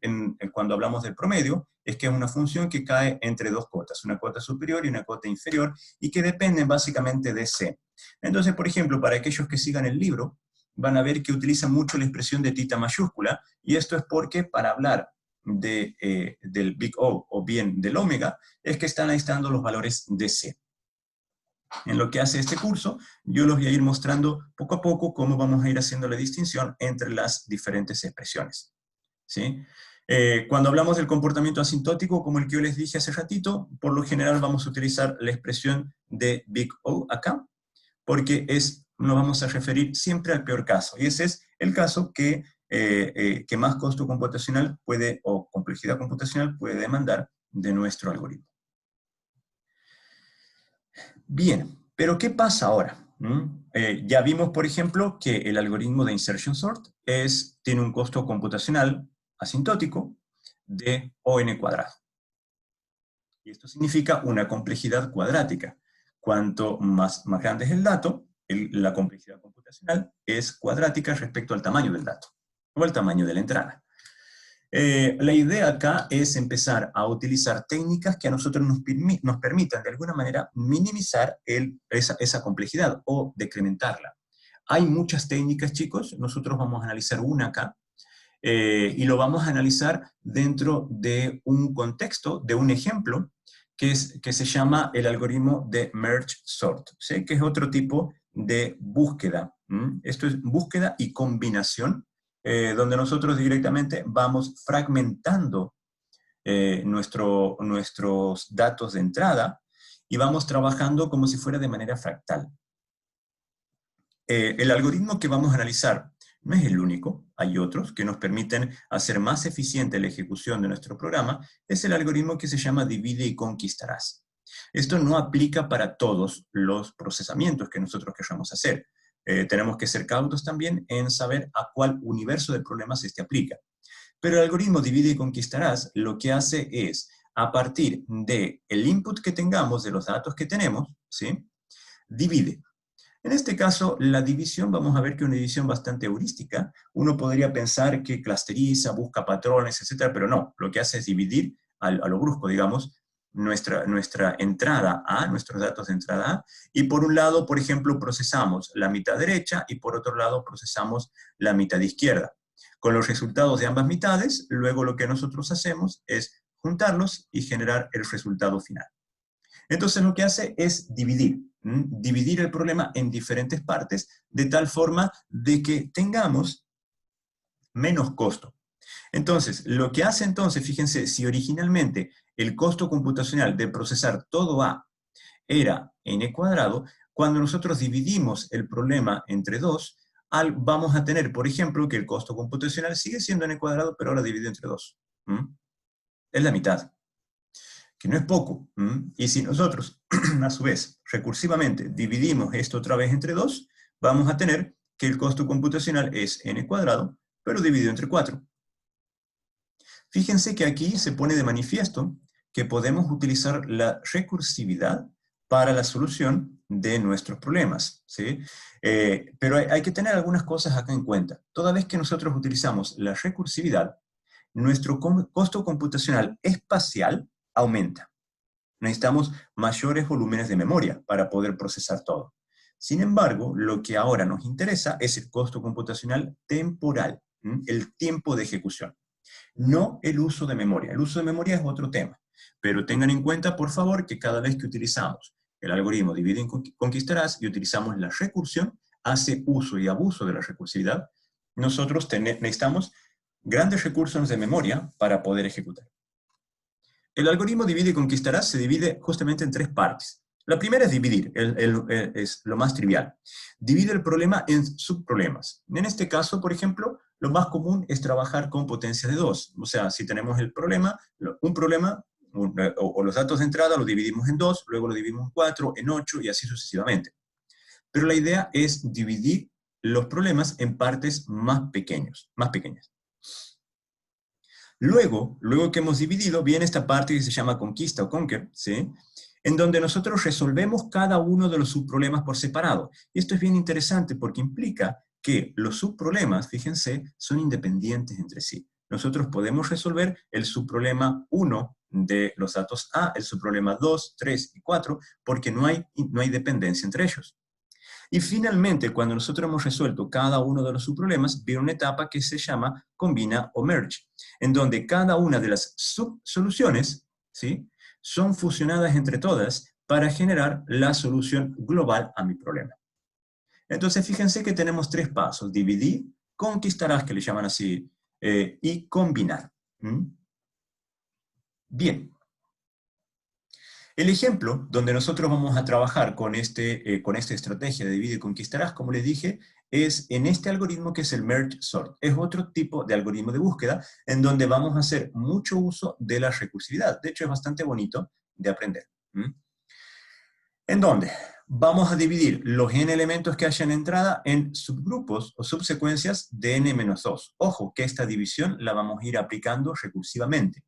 cuando hablamos del promedio, es que es una función que cae entre dos cotas, una cota superior y una cota inferior, y que dependen básicamente de C. Entonces, por ejemplo, para aquellos que sigan el libro, van a ver que utilizan mucho la expresión de tita mayúscula, y esto es porque para hablar del Big O bien del omega, es que están necesitando los valores de C. En lo que hace este curso, yo los voy a ir mostrando poco a poco cómo vamos a ir haciendo la distinción entre las diferentes expresiones. ¿Sí? Cuando hablamos del comportamiento asintótico, como el que yo les dije hace ratito, por lo general vamos a utilizar la expresión de Big O acá, porque nos vamos a referir siempre al peor caso, y ese es el caso que más costo computacional puede, o complejidad computacional puede demandar de nuestro algoritmo. Bien, pero ¿qué pasa ahora? Ya vimos, por ejemplo, que el algoritmo de insertion sort tiene un costo computacional asintótico de O(n²). Y esto significa una complejidad cuadrática. Cuanto más grande es el dato, la complejidad computacional es cuadrática respecto al tamaño del dato, o al tamaño de la entrada. La idea acá es empezar a utilizar técnicas que a nosotros nos permitan de alguna manera minimizar esa complejidad o decrementarla. Hay muchas técnicas, chicos, nosotros vamos a analizar una acá, y lo vamos a analizar dentro de un contexto, de un ejemplo, que se llama el algoritmo de merge sort, ¿sí? Que es otro tipo de búsqueda. Esto es búsqueda y combinación, donde nosotros directamente vamos fragmentando nuestros datos de entrada y vamos trabajando como si fuera de manera fractal. El algoritmo que vamos a analizar no es el único, hay otros que nos permiten hacer más eficiente la ejecución de nuestro programa, es el algoritmo que se llama divide y conquistarás. Esto no aplica para todos los procesamientos que nosotros queramos hacer. Tenemos que ser cautos también en saber a cuál universo de problemas este aplica. Pero el algoritmo divide y conquistarás lo que hace es, a partir del input que tengamos, de los datos que tenemos, ¿sí? Divide. En este caso, la división, vamos a ver que es una división bastante heurística. Uno podría pensar que clusteriza, busca patrones, etc., pero no, lo que hace es dividir a lo brusco, digamos, nuestra entrada A, nuestros datos de entrada A, y por un lado, por ejemplo, procesamos la mitad derecha y por otro lado procesamos la mitad izquierda. Con los resultados de ambas mitades, luego lo que nosotros hacemos es juntarlos y generar el resultado final. Entonces lo que hace es dividir el problema en diferentes partes, de tal forma de que tengamos menos costo. Entonces, lo que hace entonces, fíjense, si originalmente el costo computacional de procesar todo A era n², cuando nosotros dividimos el problema entre 2, vamos a tener, por ejemplo, que el costo computacional sigue siendo n², pero ahora dividido entre 2. Es la mitad, que no es poco. Y si nosotros, a su vez, recursivamente dividimos esto otra vez entre 2, vamos a tener que el costo computacional es n², pero dividido entre 4. Fíjense que aquí se pone de manifiesto que podemos utilizar la recursividad para la solución de nuestros problemas, ¿sí? Pero hay que tener algunas cosas acá en cuenta. Toda vez que nosotros utilizamos la recursividad, nuestro costo computacional espacial aumenta. Necesitamos mayores volúmenes de memoria para poder procesar todo. Sin embargo, lo que ahora nos interesa es el costo computacional temporal, el tiempo de ejecución. No el uso de memoria. El uso de memoria es otro tema. Pero tengan en cuenta, por favor, que cada vez que utilizamos el algoritmo divide y conquistarás y utilizamos la recursión, hace uso y abuso de la recursividad, nosotros necesitamos grandes recursos de memoria para poder ejecutar. El algoritmo divide y conquistarás se divide justamente en 3 partes. La primera es dividir, es lo más trivial. Divide el problema en subproblemas. En este caso, por ejemplo, lo más común es trabajar con potencia de 2. O sea, si tenemos el problema, un problema, o los datos de entrada los dividimos en 2, luego lo dividimos en 4, en 8 y así sucesivamente. Pero la idea es dividir los problemas en partes más pequeñas. Luego que hemos dividido, viene esta parte que se llama conquista o conquer, ¿sí? En donde nosotros resolvemos cada uno de los subproblemas por separado. Y esto es bien interesante porque implica que los subproblemas, fíjense, son independientes entre sí. Nosotros podemos resolver el subproblema 1 de los datos A, el subproblema 2, 3 y 4, porque no hay dependencia entre ellos. Y finalmente, cuando nosotros hemos resuelto cada uno de los subproblemas, viene una etapa que se llama combina o merge, en donde cada una de las subsoluciones, ¿sí?, son fusionadas entre todas para generar la solución global a mi problema. Entonces, fíjense que tenemos 3 pasos: dividir, conquistarás, que le llaman así, y combinar. Bien. El ejemplo donde nosotros vamos a trabajar con esta estrategia de divide y conquistarás, como les dije, es en este algoritmo que es el Merge Sort. Es otro tipo de algoritmo de búsqueda en donde vamos a hacer mucho uso de la recursividad. De hecho, es bastante bonito de aprender. ¿En dónde? Vamos a dividir los n elementos que haya en entrada en subgrupos o subsecuencias de n-2. Ojo, que esta división la vamos a ir aplicando recursivamente.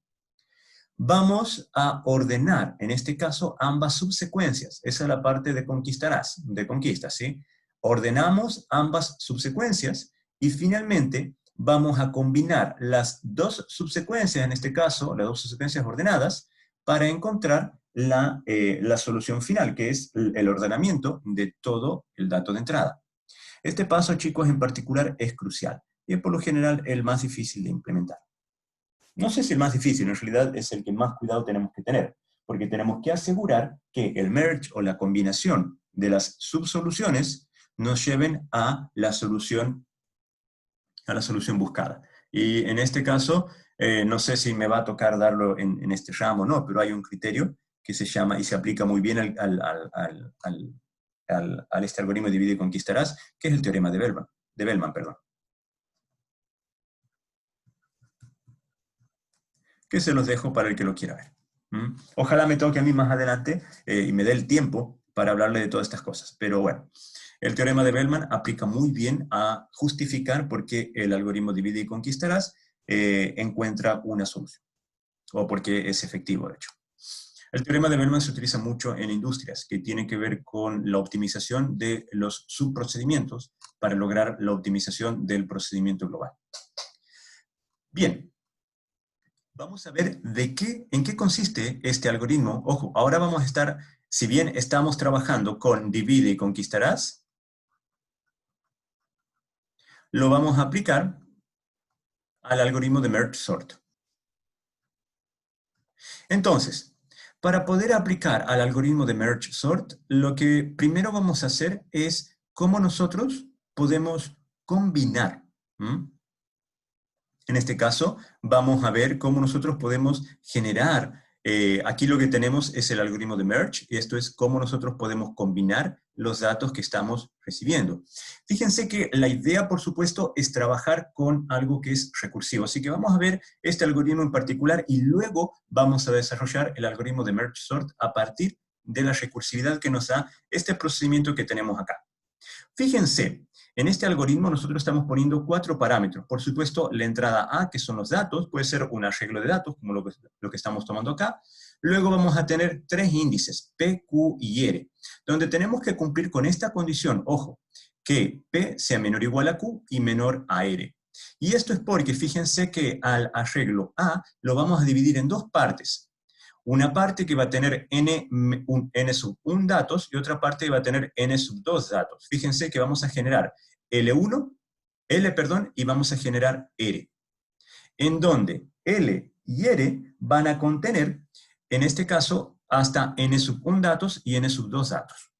Vamos a ordenar, en este caso, ambas subsecuencias. Esa es la parte de conquistarás, de conquista, ¿sí? Ordenamos ambas subsecuencias y finalmente vamos a combinar las dos subsecuencias, en este caso, las dos subsecuencias ordenadas, para encontrar la solución final, que es el ordenamiento de todo el dato de entrada. Este paso, chicos, en particular es crucial y es por lo general el más difícil de implementar. No sé si el más difícil, en realidad es el que más cuidado tenemos que tener, porque tenemos que asegurar que el merge o la combinación de las subsoluciones nos lleven a la solución buscada. Y en este caso, no sé si me va a tocar darlo en este ramo o no, pero hay un criterio que se llama y se aplica muy bien al este algoritmo de divide y conquistarás, que es el teorema de Bellman, perdón. Que se los dejo para el que lo quiera ver. Ojalá me toque a mí más adelante y me dé el tiempo para hablarle de todas estas cosas. Pero bueno, el teorema de Bellman aplica muy bien a justificar por qué el algoritmo divide y conquistarás encuentra una solución, o porque es efectivo, de hecho. El teorema de Bellman se utiliza mucho en industrias, que tiene que ver con la optimización de los subprocedimientos para lograr la optimización del procedimiento global. Bien, vamos a ver en qué consiste este algoritmo. Ojo, ahora vamos a estar, si bien estamos trabajando con divide y conquistarás, lo vamos a aplicar al algoritmo de Merge Sort. Entonces, para poder aplicar al algoritmo de Merge Sort, lo que primero vamos a hacer es cómo nosotros podemos combinar. En este caso, vamos a ver cómo nosotros podemos generar, aquí lo que tenemos es el algoritmo de merge, y esto es cómo nosotros podemos combinar los datos que estamos recibiendo. Fíjense que la idea, por supuesto, es trabajar con algo que es recursivo, así que vamos a ver este algoritmo en particular y luego vamos a desarrollar el algoritmo de merge sort a partir de la recursividad que nos da este procedimiento que tenemos acá. Fíjense, en este algoritmo nosotros estamos poniendo 4 parámetros. Por supuesto, la entrada A, que son los datos, puede ser un arreglo de datos, como lo que estamos tomando acá. Luego vamos a tener 3 índices, P, Q y R, donde tenemos que cumplir con esta condición, ojo, que P sea menor o igual a Q y menor a R. Y esto es porque, fíjense que al arreglo A lo vamos a dividir en 2 partes. Una parte que va a tener n sub 1 datos y otra parte que va a tener n sub 2 datos. Fíjense que vamos a generar L y vamos a generar R. En donde L y R van a contener, en este caso, hasta n sub 1 datos y n sub 2 datos.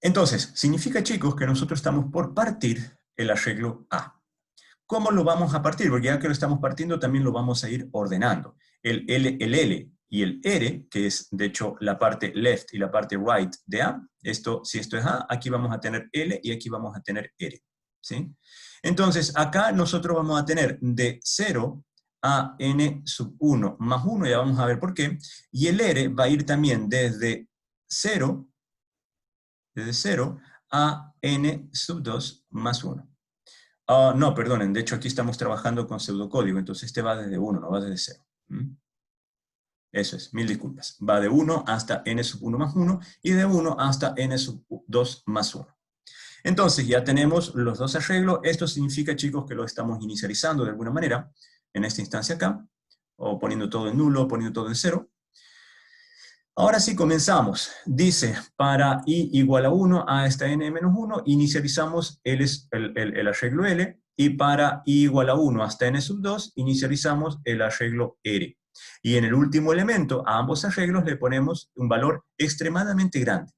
Entonces, significa, chicos, que nosotros estamos por partir el arreglo A. ¿Cómo lo vamos a partir? Porque ya que lo estamos partiendo, también lo vamos a ir ordenando. El L y el R, que es, de hecho, la parte left y la parte right de A, si esto es A, aquí vamos a tener L y aquí vamos a tener R. ¿Sí? Entonces, acá nosotros vamos a tener de 0 a n sub 1 más 1, ya vamos a ver por qué, y el R va a ir también desde 0 a n sub 2 más 1. No, perdonen, de hecho aquí estamos trabajando con pseudocódigo, entonces este va desde 1, no va desde 0. Eso es, mil disculpas. Va de 1 hasta n sub 1 más 1 y de 1 hasta n sub 2 más 1. Entonces ya tenemos los dos arreglos. Esto significa, chicos, que lo estamos inicializando de alguna manera, en esta instancia acá, o poniendo todo en nulo, o poniendo todo en 0. Ahora sí comenzamos. Dice, para i igual a 1 hasta n menos 1, inicializamos el arreglo L, y para i igual a 1 hasta n sub 2, inicializamos el arreglo R. Y en el último elemento, a ambos arreglos le ponemos un valor extremadamente grande.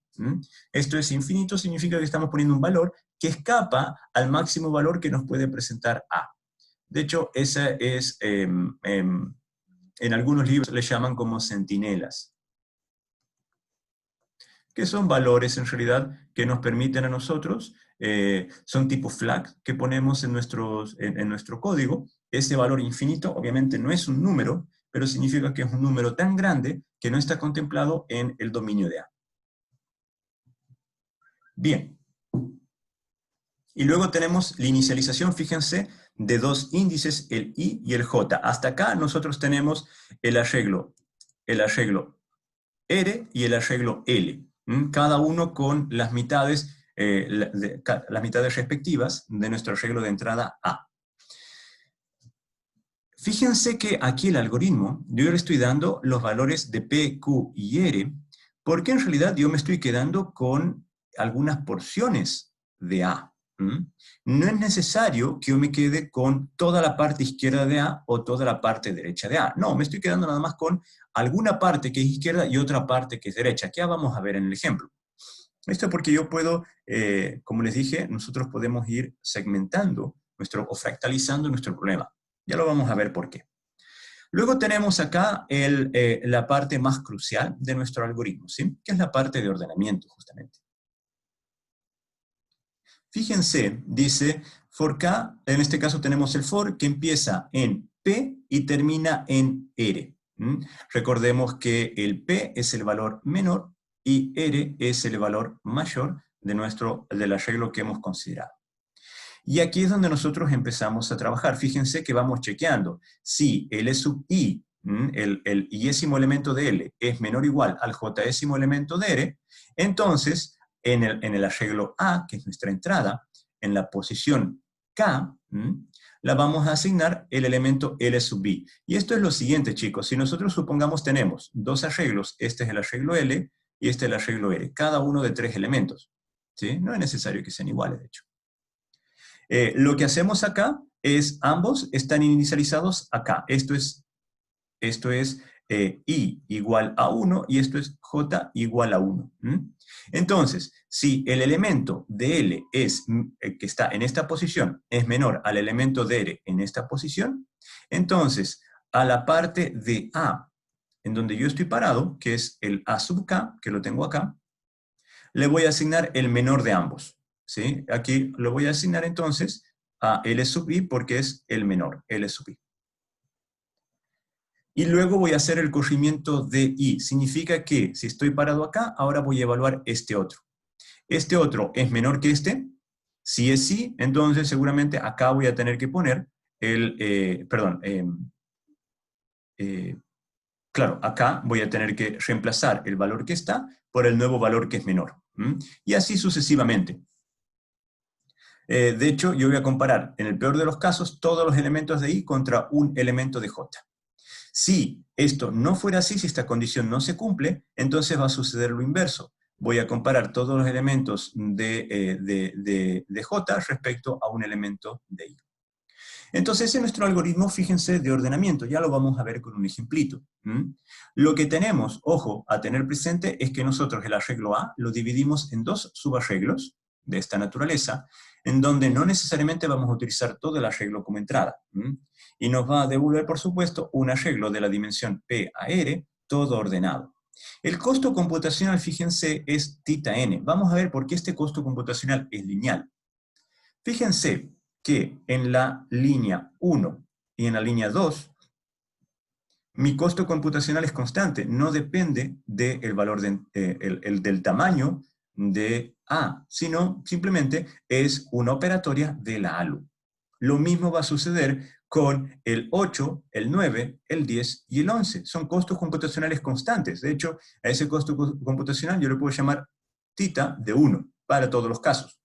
Esto es infinito, significa que estamos poniendo un valor que escapa al máximo valor que nos puede presentar A. De hecho, esa es en algunos libros le llaman como centinelas, que son valores en realidad que nos permiten a nosotros, son tipo flag que ponemos en nuestro código. Ese valor infinito obviamente no es un número, pero significa que es un número tan grande que no está contemplado en el dominio de A. Bien. Y luego tenemos la inicialización, fíjense, de dos índices, el I y el J. Hasta acá nosotros tenemos el arreglo R y el arreglo L, cada uno con las mitades, las mitades respectivas de nuestro arreglo de entrada A. Fíjense que aquí el algoritmo, yo le estoy dando los valores de P, Q y R, porque en realidad yo me estoy quedando con algunas porciones de A. No es necesario que yo me quede con toda la parte izquierda de A o toda la parte derecha de A. No, me estoy quedando nada más con alguna parte que es izquierda y otra parte que es derecha. Que ya vamos a ver en el ejemplo. Esto es porque yo puedo, como les dije, nosotros podemos ir segmentando o fractalizando nuestro problema. Ya lo vamos a ver por qué. Luego tenemos acá la parte más crucial de nuestro algoritmo, ¿sí? Que es la parte de ordenamiento, justamente. Fíjense, dice for k, en este caso tenemos el for que empieza en P y termina en R. Recordemos que el P es el valor menor y R es el valor mayor del arreglo que hemos considerado. Y aquí es donde nosotros empezamos a trabajar. Fíjense que vamos chequeando. Si L sub I, el iésimo elemento de L, es menor o igual al jésimo elemento de R, entonces en el arreglo A, que es nuestra entrada, en la posición K, la vamos a asignar el elemento L sub I. Y esto es lo siguiente, chicos. Si nosotros supongamos tenemos dos arreglos, este es el arreglo L y este es el arreglo R, cada uno de 3 elementos. ¿Sí? No es necesario que sean iguales, de hecho. Lo que hacemos acá es, ambos están inicializados acá. Esto es I igual a 1 y esto es J igual a 1. Entonces, si el elemento de L que está en esta posición es menor al elemento de R en esta posición, entonces a la parte de A, en donde yo estoy parado, que es el A sub K, que lo tengo acá, le voy a asignar el menor de ambos. ¿Sí? Aquí lo voy a asignar entonces a L sub I porque es el menor, L sub I. Y luego voy a hacer el corrimiento de I. Significa que si estoy parado acá, ahora voy a evaluar este otro. Este otro es menor que este. Si es sí, entonces seguramente acá voy a tener que poner claro, acá voy a tener que reemplazar el valor que está por el nuevo valor que es menor. Y así sucesivamente. De hecho, yo voy a comparar, en el peor de los casos, todos los elementos de I contra un elemento de J. Si esto no fuera así, si esta condición no se cumple, entonces va a suceder lo inverso. Voy a comparar todos los elementos de J respecto a un elemento de I. Entonces, en nuestro algoritmo, fíjense, de ordenamiento, ya lo vamos a ver con un ejemplito. Lo que tenemos, ojo, a tener presente es que nosotros el arreglo A lo dividimos en dos subarreglos de esta naturaleza, en donde no necesariamente vamos a utilizar todo el arreglo como entrada. Y nos va a devolver, por supuesto, un arreglo de la dimensión P a R, todo ordenado. El costo computacional, fíjense, es θ n. Vamos a ver por qué este costo computacional es lineal. Fíjense que en la línea 1 y en la línea 2, mi costo computacional es constante, no depende del valor del tamaño de A, sino simplemente es una operatoria de la ALU. Lo mismo va a suceder con el 8, el 9, el 10 y el 11. Son costos computacionales constantes. De hecho, a ese costo computacional yo le puedo llamar θ de 1 para todos los casos.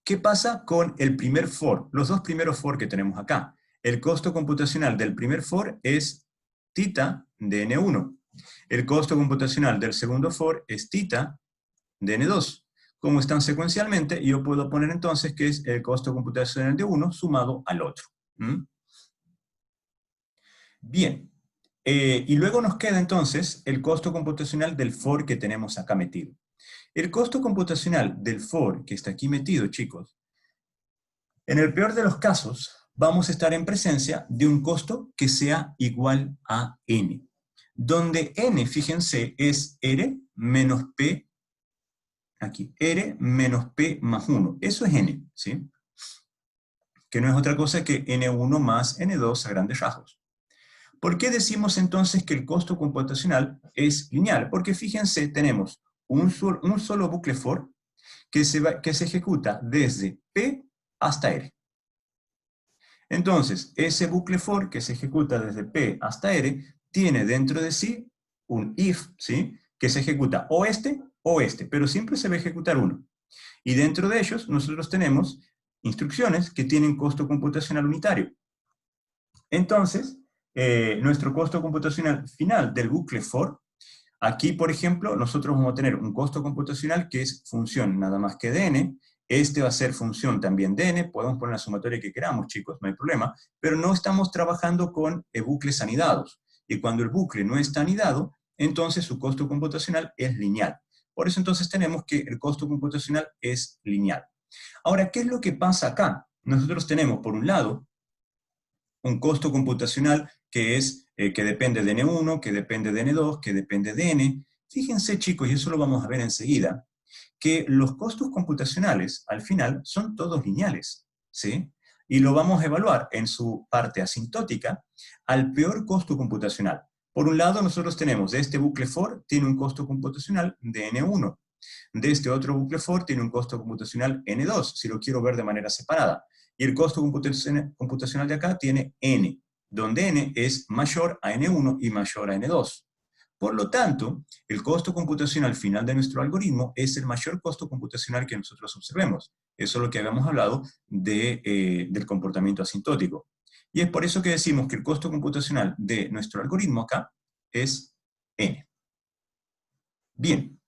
¿Qué pasa con el primer for? Los dos primeros for que tenemos acá. El costo computacional del primer for es θ de n1. El costo computacional del segundo for es θ de n2. Como están secuencialmente, yo puedo poner entonces que es el costo computacional de uno sumado al otro. Bien. Y luego nos queda entonces el costo computacional del for que tenemos acá metido. El costo computacional del for que está aquí metido, chicos, en el peor de los casos, vamos a estar en presencia de un costo que sea igual a n, donde n, fíjense, es r menos p, aquí, r menos p más 1. Eso es n, ¿sí? Que no es otra cosa que n1 más n2 a grandes rasgos. ¿Por qué decimos entonces que el costo computacional es lineal? Porque fíjense, tenemos un solo bucle for que se ejecuta desde P hasta R. Entonces, ese bucle for que se ejecuta desde P hasta R tiene dentro de sí un if, ¿sí? Que se ejecuta o este, pero siempre se va a ejecutar uno. Y dentro de ellos nosotros tenemos instrucciones que tienen costo computacional unitario. Entonces, nuestro costo computacional final del bucle for, aquí, por ejemplo, nosotros vamos a tener un costo computacional que es función nada más que de n, este va a ser función también de n, podemos poner la sumatoria que queramos, chicos, no hay problema, pero no estamos trabajando con bucles anidados. Y cuando el bucle no está anidado, entonces su costo computacional es lineal. Por eso entonces tenemos que el costo computacional es lineal. Ahora, ¿qué es lo que pasa acá? Nosotros tenemos, por un lado, un costo computacional que que depende de N1, que depende de N2, que depende de N. Fíjense, chicos, y eso lo vamos a ver enseguida, que los costos computacionales, al final, son todos lineales, ¿sí? Y lo vamos a evaluar en su parte asintótica al peor costo computacional. Por un lado, nosotros tenemos de este bucle for, tiene un costo computacional de N1. De este otro bucle for tiene un costo computacional N2, si lo quiero ver de manera separada. Y el costo computacional de acá tiene N, donde N es mayor a N1 y mayor a N2. Por lo tanto, el costo computacional final de nuestro algoritmo es el mayor costo computacional que nosotros observemos. Eso es lo que habíamos hablado del comportamiento asintótico. Y es por eso que decimos que el costo computacional de nuestro algoritmo acá es N. Bien,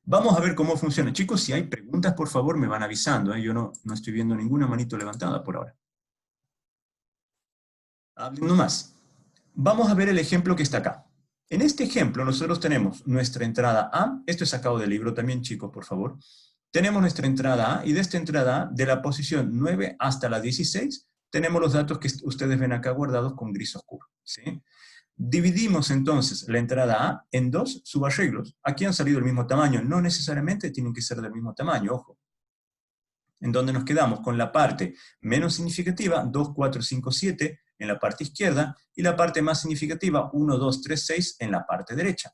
vamos a ver cómo funciona. Chicos, si hay preguntas, por favor, me van avisando. Yo no estoy viendo ninguna manito levantada por ahora. Hablando más. Vamos a ver el ejemplo que está acá. En este ejemplo, nosotros tenemos nuestra entrada A. Esto es sacado del libro también, chicos, por favor. Tenemos nuestra entrada A, y de esta entrada A, de la posición 9 hasta la 16, tenemos los datos que ustedes ven acá guardados con gris oscuro, ¿sí? Dividimos entonces la entrada A en dos subarreglos. Aquí han salido del mismo tamaño. No necesariamente tienen que ser del mismo tamaño, ojo. En donde nos quedamos con la parte menos significativa, 2, 4, 5, 7, en la parte izquierda, y la parte más significativa, 1, 2, 3, 6, en la parte derecha.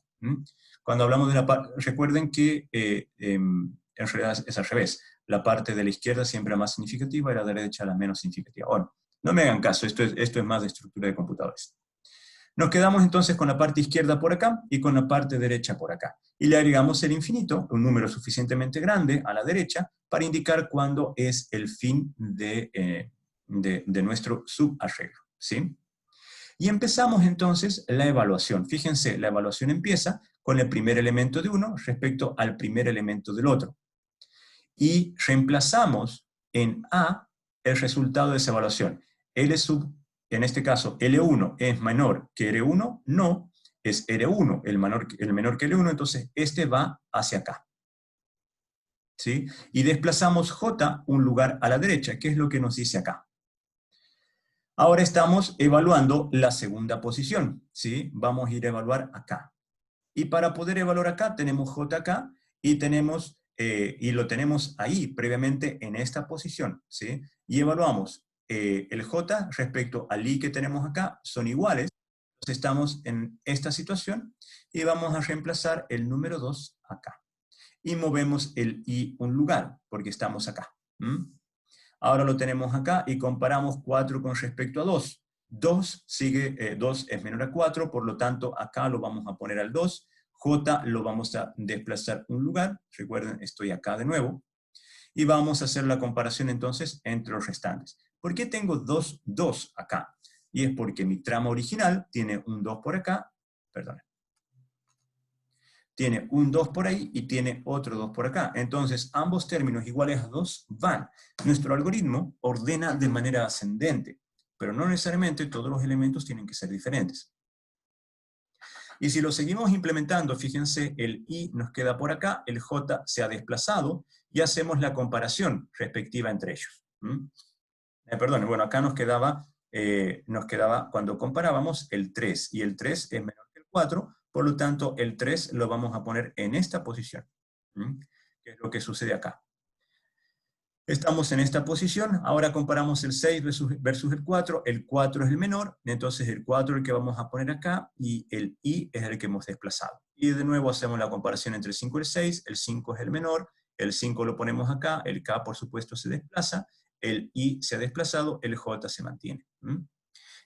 Cuando hablamos de la parte, recuerden que en realidad es al revés. La parte de la izquierda siempre es más significativa y la derecha la menos significativa. Bueno, no me hagan caso, esto es más de estructura de computadores. Nos quedamos entonces con la parte izquierda por acá y con la parte derecha por acá. Y le agregamos el infinito, un número suficientemente grande a la derecha, para indicar cuándo es el fin de nuestro subarreglo, ¿sí? Y empezamos entonces la evaluación. Fíjense, la evaluación empieza con el primer elemento de uno respecto al primer elemento del otro. Y reemplazamos en A el resultado de esa evaluación. En este caso, L1 es menor que R1, no, es R1 el menor que L1, entonces este va hacia acá. ¿Sí? Y desplazamos J un lugar a la derecha, que es lo que nos dice acá. Ahora estamos evaluando la segunda posición, ¿sí? Vamos a ir a evaluar acá. Y para poder evaluar acá, tenemos J acá, y lo tenemos ahí, previamente en esta posición, ¿sí? Y evaluamos el J respecto al I que tenemos acá, son iguales. Entonces estamos en esta situación, y vamos a reemplazar el número 2 acá. Y movemos el I un lugar, porque estamos acá. Ahora lo tenemos acá y comparamos 4 con respecto a 2. 2 es menor a 4, por lo tanto acá lo vamos a poner al 2. J lo vamos a desplazar un lugar. Recuerden, estoy acá de nuevo. Y vamos a hacer la comparación entonces entre los restantes. ¿Por qué tengo 2 acá? Y es porque mi trama original tiene un 2 por acá, perdón. Tiene un 2 por ahí y tiene otro 2 por acá. Entonces, ambos términos iguales a 2 van. Nuestro algoritmo ordena de manera ascendente, pero no necesariamente todos los elementos tienen que ser diferentes. Y si lo seguimos implementando, fíjense, el I nos queda por acá, el J se ha desplazado, y hacemos la comparación respectiva entre ellos. Perdón, bueno, acá nos quedaba, cuando comparábamos, el 3, y el 3 es menor que el 4, por lo tanto, el 3 lo vamos a poner en esta posición. ¿Mm? ¿Qué es lo que sucede acá? Estamos en esta posición, ahora comparamos el 6 versus el 4 es el menor, entonces el 4 es el que vamos a poner acá, y el i es el que hemos desplazado. Y de nuevo hacemos la comparación entre el 5 y el 5 es el menor, el 5 lo ponemos acá, el k por supuesto se desplaza, el i se ha desplazado, el j se mantiene.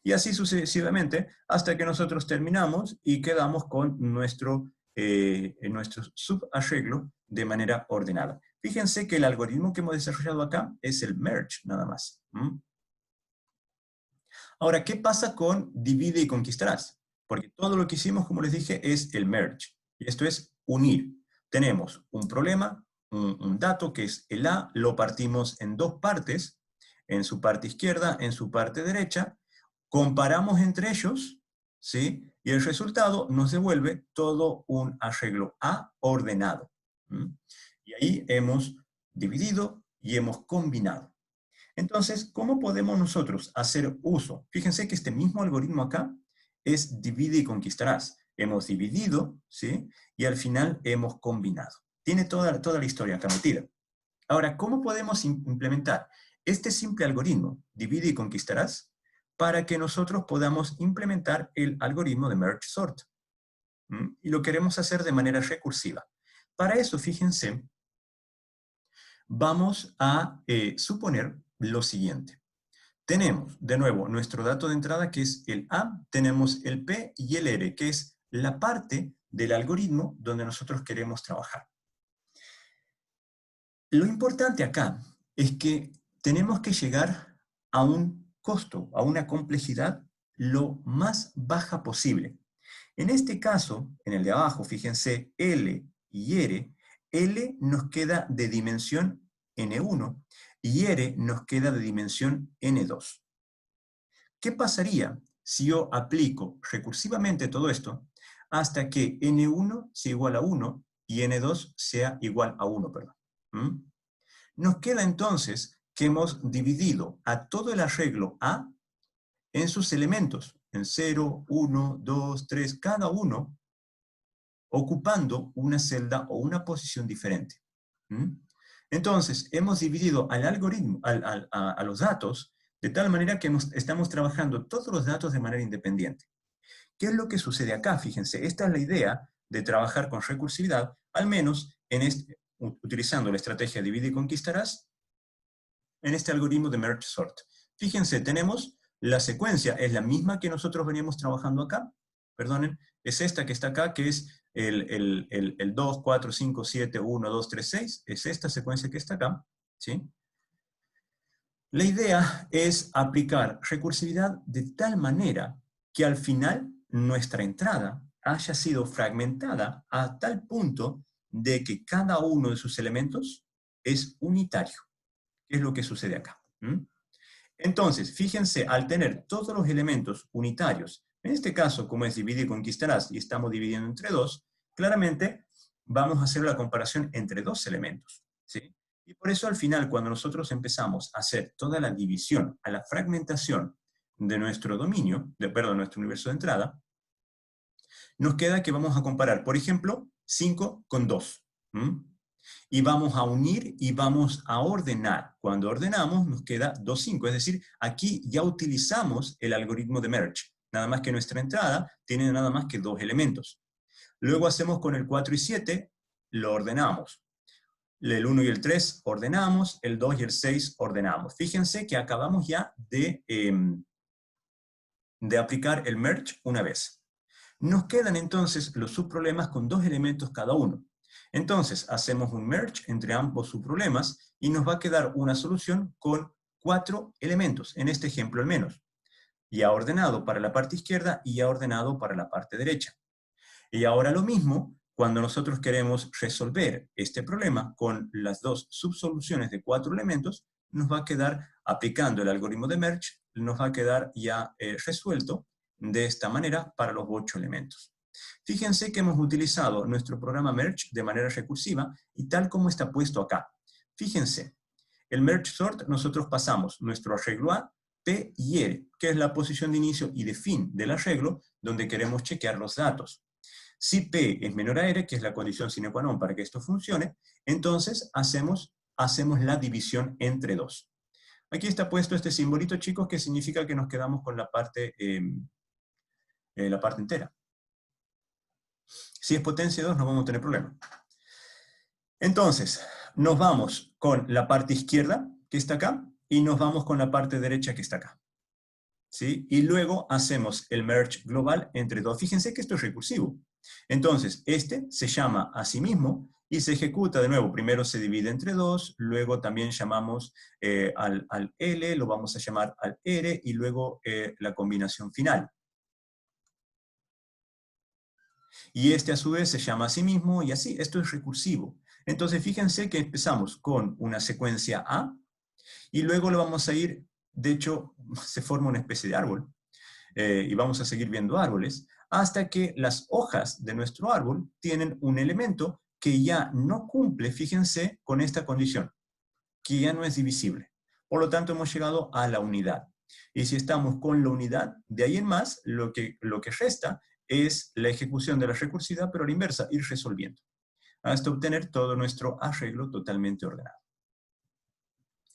Y así sucesivamente, hasta que nosotros terminamos y quedamos con nuestro subarreglo de manera ordenada. Fíjense que el algoritmo que hemos desarrollado acá es el merge, nada más. Ahora, ¿qué pasa con divide y conquistarás? Porque todo lo que hicimos, como les dije, es el merge. Y esto es unir. Tenemos un problema, un dato que es el A, lo partimos en dos partes, en su parte izquierda, en su parte derecha, comparamos entre ellos, ¿sí? Y el resultado nos devuelve todo un arreglo A ordenado. Y ahí hemos dividido y hemos combinado. Entonces, ¿cómo podemos nosotros hacer uso? Fíjense que este mismo algoritmo acá es divide y conquistarás. Hemos dividido, ¿sí? Y al final hemos combinado. Tiene toda la historia acá metida. Ahora, ¿cómo podemos implementar este simple algoritmo, divide y conquistarás, para que nosotros podamos implementar el algoritmo de merge sort? Y lo queremos hacer de manera recursiva. Para eso, fíjense, vamos a suponer lo siguiente. Tenemos, de nuevo, nuestro dato de entrada, que es el A, tenemos el P y el R, que es la parte del algoritmo donde nosotros queremos trabajar. Lo importante acá es que tenemos que llegar a un costo, a una complejidad lo más baja posible. En este caso, en el de abajo, fíjense, L y R, L nos queda de dimensión N1 y R nos queda de dimensión N2. ¿Qué pasaría si yo aplico recursivamente todo esto hasta que N1 sea igual a 1 y N2 sea igual a 1, perdón? Nos queda entonces que hemos dividido a todo el arreglo A en sus elementos, en 0, 1, 2, 3, cada uno ocupando una celda o una posición diferente. Entonces, hemos dividido al algoritmo, a los datos, de tal manera que estamos trabajando todos los datos de manera independiente. ¿Qué es lo que sucede acá? Fíjense, esta es la idea de trabajar con recursividad, al menos utilizando la estrategia divide y conquistarás, en este algoritmo de merge sort. Fíjense, tenemos la secuencia, es la misma que nosotros veníamos trabajando acá, perdonen, es esta que está acá, que es el 2, 4, 5, 7, 1, 2, 3, 6, es esta secuencia que está acá, ¿sí? La idea es aplicar recursividad de tal manera que al final nuestra entrada haya sido fragmentada a tal punto de que cada uno de sus elementos es unitario. ¿Qué es lo que sucede acá? Entonces, fíjense, al tener todos los elementos unitarios, en este caso, como es divide y conquistarás, y estamos dividiendo entre dos, claramente vamos a hacer la comparación entre dos elementos, ¿sí? Y por eso al final, cuando nosotros empezamos a hacer toda la división, a la fragmentación de nuestro dominio, perdón, nuestro universo de entrada, nos queda que vamos a comparar, por ejemplo, 5 con 2. Y vamos a unir y vamos a ordenar. Cuando ordenamos nos queda 2, 5. Es decir, aquí ya utilizamos el algoritmo de merge. Nada más que nuestra entrada tiene nada más que dos elementos. Luego hacemos con el 4 y 7, lo ordenamos. El 1 y el 3 ordenamos, el 2 y el 6 ordenamos. Fíjense que acabamos ya de aplicar el merge una vez. Nos quedan entonces los subproblemas con dos elementos cada uno. Entonces, hacemos un merge entre ambos subproblemas y nos va a quedar una solución con 4 elementos, en este ejemplo al menos. Ya ordenado para la parte izquierda y ya ordenado para la parte derecha. Y ahora lo mismo, cuando nosotros queremos resolver este problema con las dos subsoluciones de 4 elementos, nos va a quedar, aplicando el algoritmo de merge, nos va a quedar ya resuelto de esta manera para los 8 elementos. Fíjense que hemos utilizado nuestro programa merge de manera recursiva y tal como está puesto acá. Fíjense, el merge sort nosotros pasamos nuestro arreglo A, P y R, que es la posición de inicio y de fin del arreglo, donde queremos chequear los datos. Si P es menor a R, que es la condición sine qua non para que esto funcione, entonces hacemos la división entre 2. Aquí está puesto este simbolito, chicos, que significa que nos quedamos con la parte entera. Si es potencia 2, no vamos a tener problema. Entonces, nos vamos con la parte izquierda, que está acá, y nos vamos con la parte derecha, que está acá. ¿Sí? Y luego hacemos el merge global entre 2. Fíjense que esto es recursivo. Entonces, este se llama a sí mismo y se ejecuta de nuevo. Primero se divide entre 2, luego también llamamos al L, lo vamos a llamar al R, y luego la combinación final. Y este a su vez se llama a sí mismo, y así, esto es recursivo. Entonces, fíjense que empezamos con una secuencia A, y luego le vamos a ir, de hecho, se forma una especie de árbol, y vamos a seguir viendo árboles, hasta que las hojas de nuestro árbol tienen un elemento que ya no cumple, fíjense, con esta condición, que ya no es divisible. Por lo tanto, hemos llegado a la unidad. Y si estamos con la unidad, de ahí en más, lo que resta es la ejecución de la recursividad, pero a la inversa, ir resolviendo, hasta obtener todo nuestro arreglo totalmente ordenado.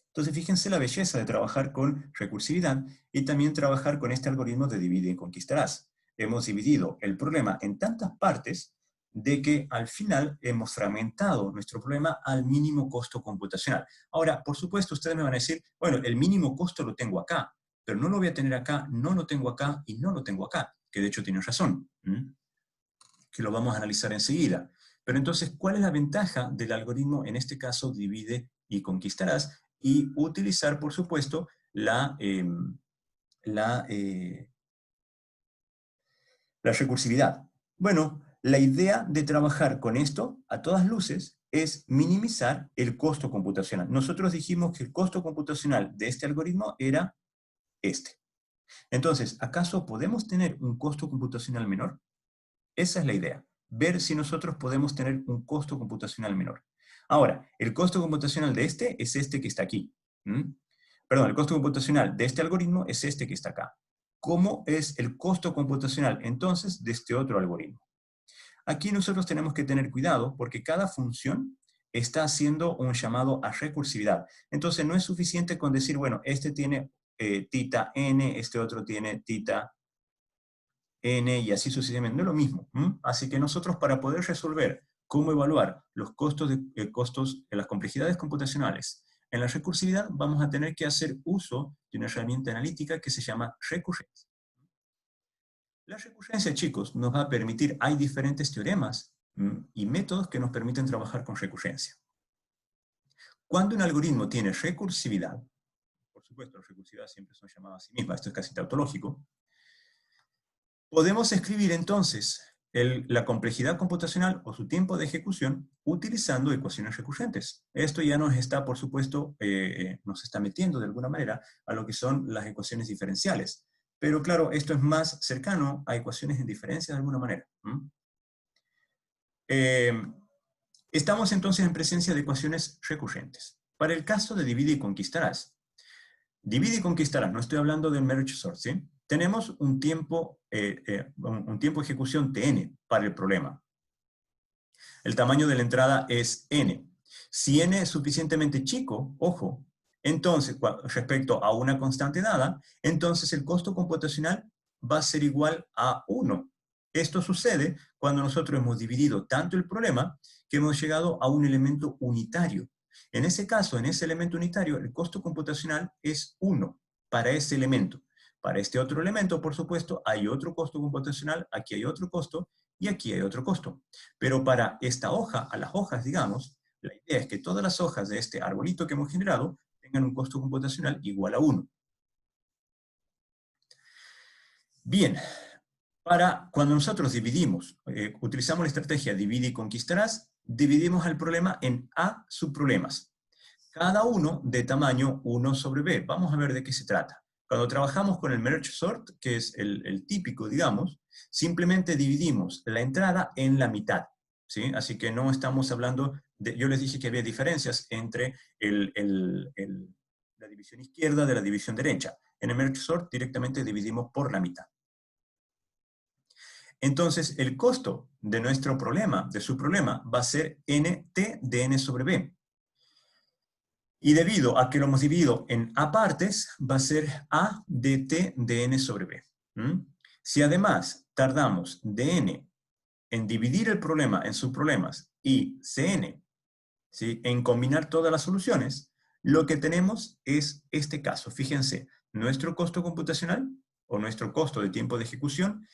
Entonces, fíjense la belleza de trabajar con recursividad y también trabajar con este algoritmo de divide y conquistarás. Hemos dividido el problema en tantas partes de que al final hemos fragmentado nuestro problema al mínimo costo computacional. Ahora, por supuesto, ustedes me van a decir, bueno, el mínimo costo lo tengo acá, pero no lo voy a tener acá, no lo tengo acá y no lo tengo acá, que de hecho tienen razón, que lo vamos a analizar enseguida. Pero entonces, ¿cuál es la ventaja del algoritmo, en este caso, divide y conquistarás? Y utilizar, por supuesto, la recursividad. Bueno, la idea de trabajar con esto, a todas luces, es minimizar el costo computacional. Nosotros dijimos que el costo computacional de este algoritmo era este. Entonces, ¿acaso podemos tener un costo computacional menor? Esa es la idea, ver si nosotros podemos tener un costo computacional menor. Ahora, el costo computacional de este es este que está aquí. Perdón, el costo computacional de este algoritmo es este que está acá. ¿Cómo es el costo computacional entonces de este otro algoritmo? Aquí nosotros tenemos que tener cuidado porque cada función está haciendo un llamado a recursividad. Entonces no es suficiente con decir, bueno, este tiene tita n, este otro tiene tita n y así sucesivamente. No es lo mismo. Así que nosotros para poder resolver cómo evaluar los costos de las complejidades computacionales en la recursividad, vamos a tener que hacer uso de una herramienta analítica que se llama recurrencia. La recurrencia, chicos, nos va a permitir, hay diferentes teoremas y métodos que nos permiten trabajar con recurrencia. Cuando un algoritmo tiene recursividad, por supuesto, las recursividades siempre son llamadas a sí mismas, esto es casi tautológico, podemos escribir entonces la complejidad computacional o su tiempo de ejecución utilizando ecuaciones recurrentes. Esto ya nos está, por supuesto, nos está metiendo de alguna manera a lo que son las ecuaciones diferenciales. Pero claro, esto es más cercano a ecuaciones en diferencia de alguna manera. Estamos entonces en presencia de ecuaciones recurrentes. Para el caso de divide y conquistarás. Divide y conquistarás, no estoy hablando del merge sort, ¿sí? Tenemos un tiempo de ejecución tn para el problema. El tamaño de la entrada es n. Si n es suficientemente chico, ojo, entonces, respecto a una constante dada, entonces el costo computacional va a ser igual a 1. Esto sucede cuando nosotros hemos dividido tanto el problema que hemos llegado a un elemento unitario. En ese caso, en ese elemento unitario, el costo computacional es 1 para ese elemento. Para este otro elemento, por supuesto, hay otro costo computacional, aquí hay otro costo, y aquí hay otro costo. Pero para esta hoja, a las hojas, digamos, la idea es que todas las hojas de este arbolito que hemos generado tengan un costo computacional igual a 1. Bien, cuando nosotros dividimos, utilizamos la estrategia divide y conquistarás, dividimos el problema en A subproblemas. Cada uno de tamaño 1 sobre B. Vamos a ver de qué se trata. Cuando trabajamos con el merge sort, que es el típico, digamos, simplemente dividimos la entrada en la mitad, ¿sí? Así que no estamos hablando yo les dije que había diferencias entre la división izquierda de la división derecha. En el merge sort directamente dividimos por la mitad. Entonces, el costo de nuestro problema, de su problema, va a ser nt de n sobre b. Y debido a que lo hemos dividido en a partes, va a ser a de t de n sobre b. Si además tardamos dn en dividir el problema en subproblemas y cn, ¿sí?, en combinar todas las soluciones, lo que tenemos es este caso. Fíjense, nuestro costo computacional o nuestro costo de tiempo de ejecución,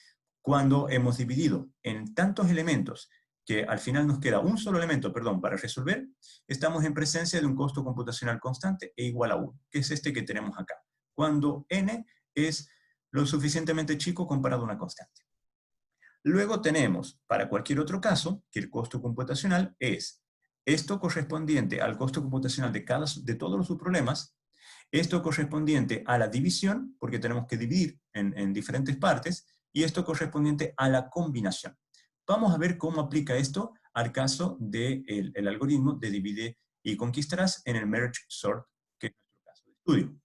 cuando hemos dividido en tantos elementos que al final nos queda un solo elemento, perdón, para resolver, estamos en presencia de un costo computacional constante e igual a 1, que es este que tenemos acá, cuando n es lo suficientemente chico comparado a una constante. Luego tenemos, para cualquier otro caso, que el costo computacional es esto correspondiente al costo computacional de todos los subproblemas, esto correspondiente a la división, porque tenemos que dividir en diferentes partes, y esto correspondiente a la combinación. Vamos a ver cómo aplica esto al caso del algoritmo de divide y conquistarás en el merge sort, que es nuestro caso de estudio.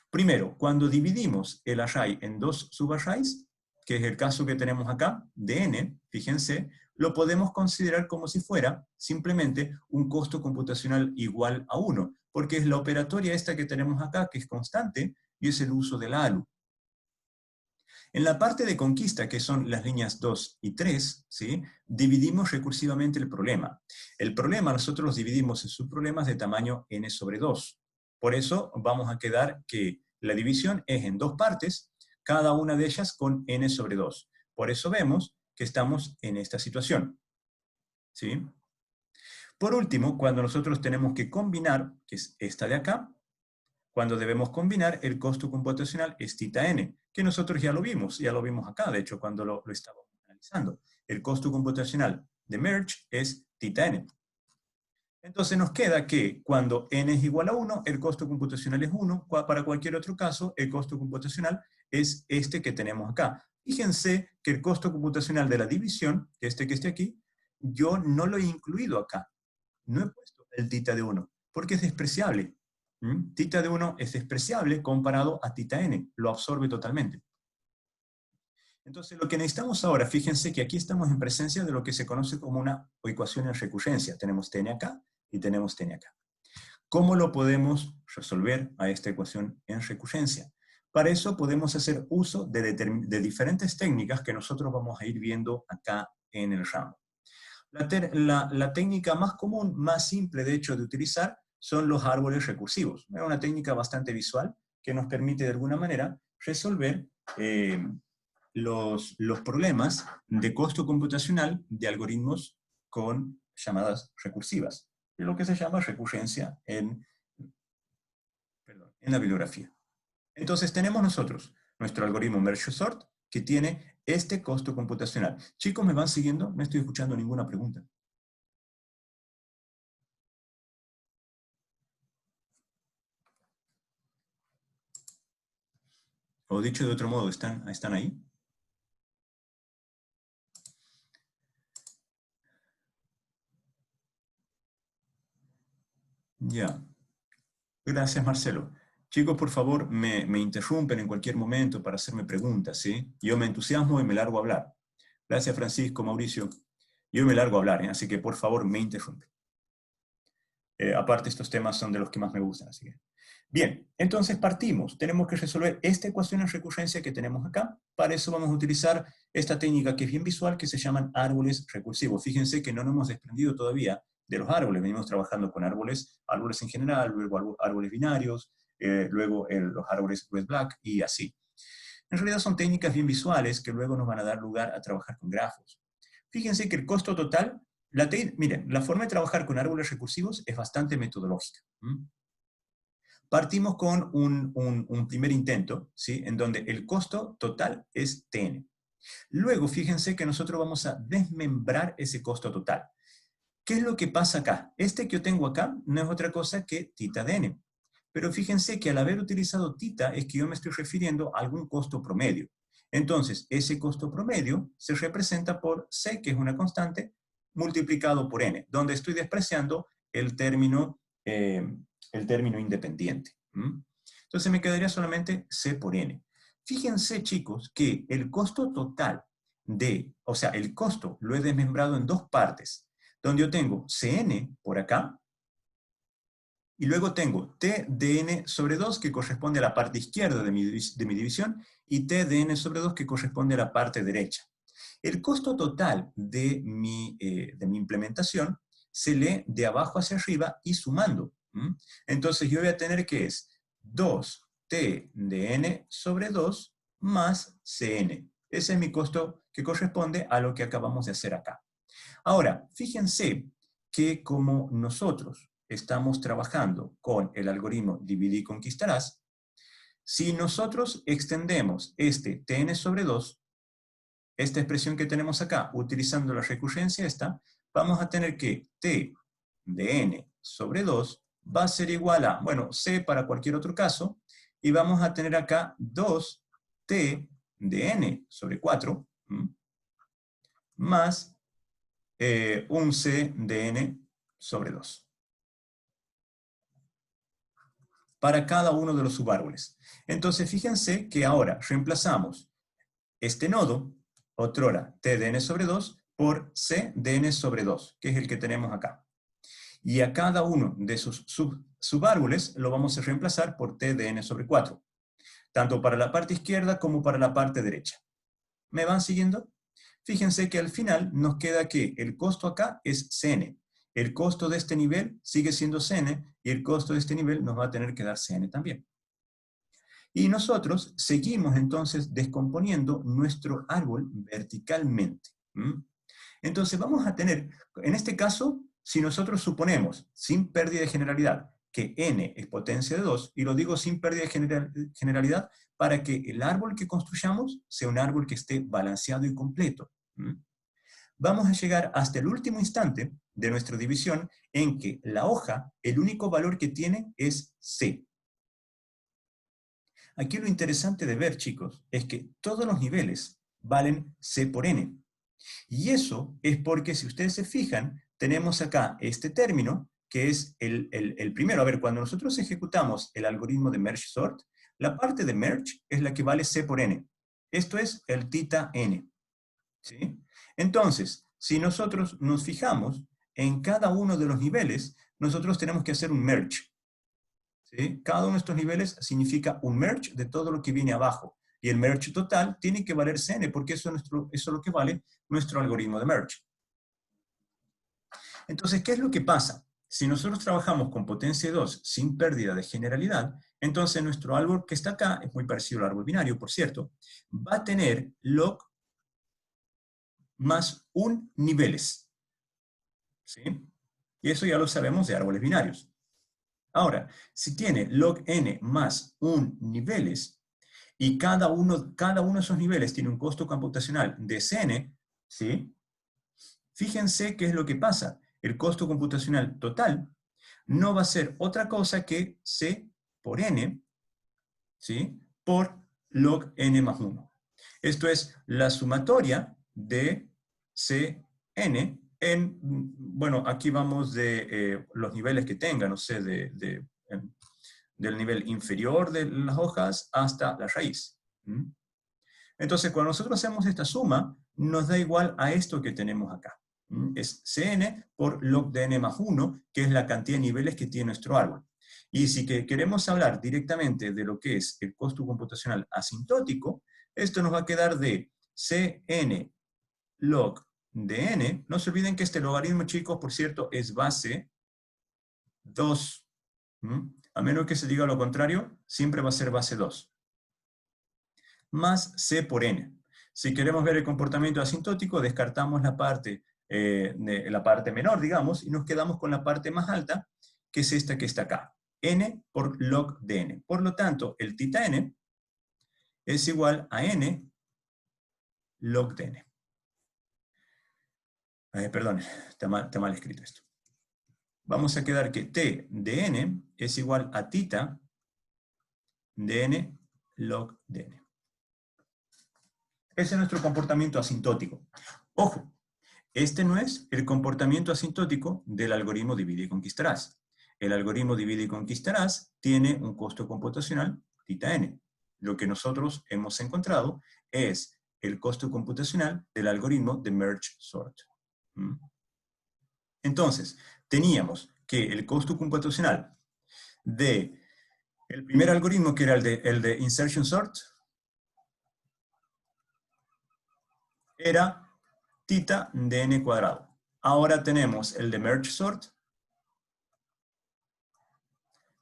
Primero, cuando dividimos el array en dos subarrays, que es el caso que tenemos acá, de n, fíjense, lo podemos considerar como si fuera simplemente un costo computacional igual a 1, porque es la operatoria esta que tenemos acá, que es constante, y es el uso del ALU. En la parte de conquista, que son las líneas 2 y 3, ¿sí?, dividimos recursivamente el problema. El problema nosotros los dividimos en subproblemas de tamaño n sobre 2. Por eso vamos a quedar que la división es en dos partes, cada una de ellas con n sobre 2. Por eso vemos que estamos en esta situación. ¿Sí? Por último, cuando nosotros tenemos que combinar, que es esta de acá, cuando debemos combinar, el costo computacional es θ n, que nosotros ya lo vimos acá, de hecho, cuando lo estábamos analizando. El costo computacional de merge es θ n. Entonces nos queda que cuando n es igual a 1, el costo computacional es 1. Para cualquier otro caso, el costo computacional es este que tenemos acá. Fíjense que el costo computacional de la división, que esté aquí, yo no lo he incluido acá. No he puesto el θ de 1, porque es despreciable. Θ de 1 es despreciable comparado a θ n, lo absorbe totalmente. Entonces, lo que necesitamos ahora, fíjense que aquí estamos en presencia de lo que se conoce como una ecuación en recurrencia. Tenemos tn acá y tenemos tn acá. ¿Cómo lo podemos resolver a esta ecuación en recurrencia? Para eso podemos hacer uso de diferentes técnicas que nosotros vamos a ir viendo acá en el ramo. La técnica más común, más simple de hecho de utilizar, son los árboles recursivos. Es una técnica bastante visual que nos permite de alguna manera resolver los problemas de costo computacional de algoritmos con llamadas recursivas, es lo que se llama recurrencia en la bibliografía. Entonces tenemos nosotros nuestro algoritmo merge sort, que tiene este costo computacional. Chicos, ¿me van siguiendo? No estoy escuchando ninguna pregunta. O dicho de otro modo, ¿están ahí? Ya. Gracias, Marcelo. Chicos, por favor, me interrumpen en cualquier momento para hacerme preguntas, ¿sí? Yo me entusiasmo y me largo a hablar. Gracias, Francisco, Mauricio. Yo me largo a hablar, ¿eh? Así que por favor me interrumpen. Aparte, estos temas son de los que más me gustan, así que... Bien, entonces partimos. Tenemos que resolver esta ecuación en recurrencia que tenemos acá. Para eso vamos a utilizar esta técnica que es bien visual, que se llaman árboles recursivos. Fíjense que no nos hemos desprendido todavía de los árboles. Venimos trabajando con árboles en general, luego árboles binarios, luego los árboles Red-Black y así. En realidad son técnicas bien visuales que luego nos van a dar lugar a trabajar con grafos. Fíjense que el costo total, miren, la forma de trabajar con árboles recursivos es bastante metodológica. Partimos con un primer intento, ¿sí?, en donde el costo total es Tn. Luego, fíjense que nosotros vamos a desmembrar ese costo total. ¿Qué es lo que pasa acá? Este que yo tengo acá no es otra cosa que θ de n. Pero fíjense que al haber utilizado θ es que yo me estoy refiriendo a algún costo promedio. Entonces, ese costo promedio se representa por c, que es una constante, multiplicado por n, donde estoy despreciando el término independiente. Entonces me quedaría solamente c por n. Fíjense, chicos, que el costo total o sea, el costo lo he desmembrado en dos partes, donde yo tengo Cn por acá, y luego tengo T de n sobre 2, que corresponde a la parte izquierda de mi división, y T de n sobre 2, que corresponde a la parte derecha. El costo total de mi implementación se lee de abajo hacia arriba y sumando. Entonces yo voy a tener que es 2T de n sobre 2 más Cn. Ese es mi costo que corresponde a lo que acabamos de hacer acá. Ahora, fíjense que como nosotros estamos trabajando con el algoritmo Divide y Conquistarás, si nosotros extendemos este Tn sobre 2, esta expresión que tenemos acá, utilizando la recurrencia esta, vamos a tener que T de n sobre 2 va a ser igual a, bueno, C para cualquier otro caso, y vamos a tener acá 2T de n sobre 4, más un C de n sobre 2. Para cada uno de los subárboles. Entonces, fíjense que ahora reemplazamos este nodo, otrora T de n sobre 2, por C de n sobre 2, que es el que tenemos acá. Y a cada uno de sus subárboles lo vamos a reemplazar por T de n sobre 4, tanto para la parte izquierda como para la parte derecha. ¿Me van siguiendo? Fíjense que al final nos queda que el costo acá es Cn. El costo de este nivel sigue siendo Cn, y el costo de este nivel nos va a tener que dar Cn también. Y nosotros seguimos entonces descomponiendo nuestro árbol verticalmente. Entonces vamos a tener, en este caso, si nosotros suponemos, sin pérdida de generalidad, que n es potencia de 2, y lo digo sin pérdida de generalidad, para que el árbol que construyamos sea un árbol que esté balanceado y completo. Vamos a llegar hasta el último instante de nuestra división en que la hoja, el único valor que tiene es C. Aquí lo interesante de ver, chicos, es que todos los niveles valen C por n. Y eso es porque, si ustedes se fijan, tenemos acá este término, que es el primero. A ver, cuando nosotros ejecutamos el algoritmo de merge sort, la parte de merge es la que vale C por n. Esto es el tita n. ¿Sí? Entonces, si nosotros nos fijamos en cada uno de los niveles, nosotros tenemos que hacer un merge. ¿Sí? Cada uno de estos niveles significa un merge de todo lo que viene abajo. Y el merge total tiene que valer Cn, porque eso es lo que vale nuestro algoritmo de merge. Entonces, ¿qué es lo que pasa? Si nosotros trabajamos con potencia 2 sin pérdida de generalidad, entonces nuestro árbol que está acá, es muy parecido al árbol binario, por cierto, va a tener log más 1 niveles. ¿Sí? Y eso ya lo sabemos de árboles binarios. Ahora, si tiene log n más 1 niveles, y cada uno de esos niveles tiene un costo computacional de Cn, ¿sí? Fíjense qué es lo que pasa. El costo computacional total no va a ser otra cosa que C por n, ¿sí? Por log n más 1. Esto es la sumatoria de Cn en, bueno, aquí vamos de los niveles que tenga, no sé, del nivel inferior de las hojas hasta la raíz. Entonces, cuando nosotros hacemos esta suma, nos da igual a esto que tenemos acá. Es Cn por log de n más 1, que es la cantidad de niveles que tiene nuestro árbol. Y si queremos hablar directamente de lo que es el costo computacional asintótico, esto nos va a quedar de Cn log de n. No se olviden que este logaritmo, chicos, por cierto, es base 2. A menos que se diga lo contrario, siempre va a ser base 2. Más C por n. Si queremos ver el comportamiento asintótico, descartamos la parte menor, digamos, y nos quedamos con la parte más alta, que es esta que está acá. N por log de n. Por lo tanto, el tita n es igual a n log de n. Perdón, está mal escrito esto. Vamos a quedar que t de n es igual a tita de n log de n. Ese es nuestro comportamiento asintótico. Ojo, Este no es el comportamiento asintótico del algoritmo divide y conquistarás. El algoritmo divide y conquistarás tiene un costo computacional θn. Lo que nosotros hemos encontrado es el costo computacional del algoritmo de merge sort. Entonces, teníamos que el costo computacional de el primer algoritmo, que era el de insertion sort, era θ de n cuadrado. Ahora tenemos el de merge sort,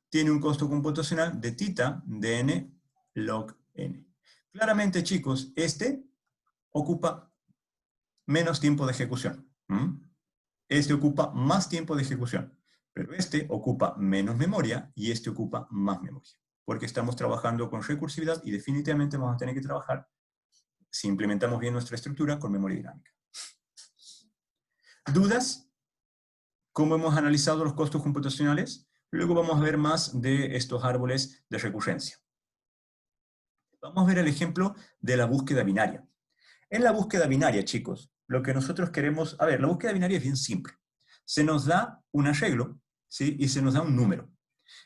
tiene un costo computacional de θ de n log n. Claramente, chicos, este ocupa menos tiempo de ejecución. Este ocupa más tiempo de ejecución, pero este ocupa menos memoria y este ocupa más memoria, porque estamos trabajando con recursividad y definitivamente vamos a tener que trabajar, si implementamos bien nuestra estructura, con memoria dinámica. ¿Dudas? ¿Cómo hemos analizado los costos computacionales? Luego vamos a ver más de estos árboles de recurrencia. Vamos a ver el ejemplo de la búsqueda binaria. En la búsqueda binaria, chicos, lo que nosotros queremos... A ver, la búsqueda binaria es bien simple. Se nos da un arreglo, ¿sí? Y se nos da un número.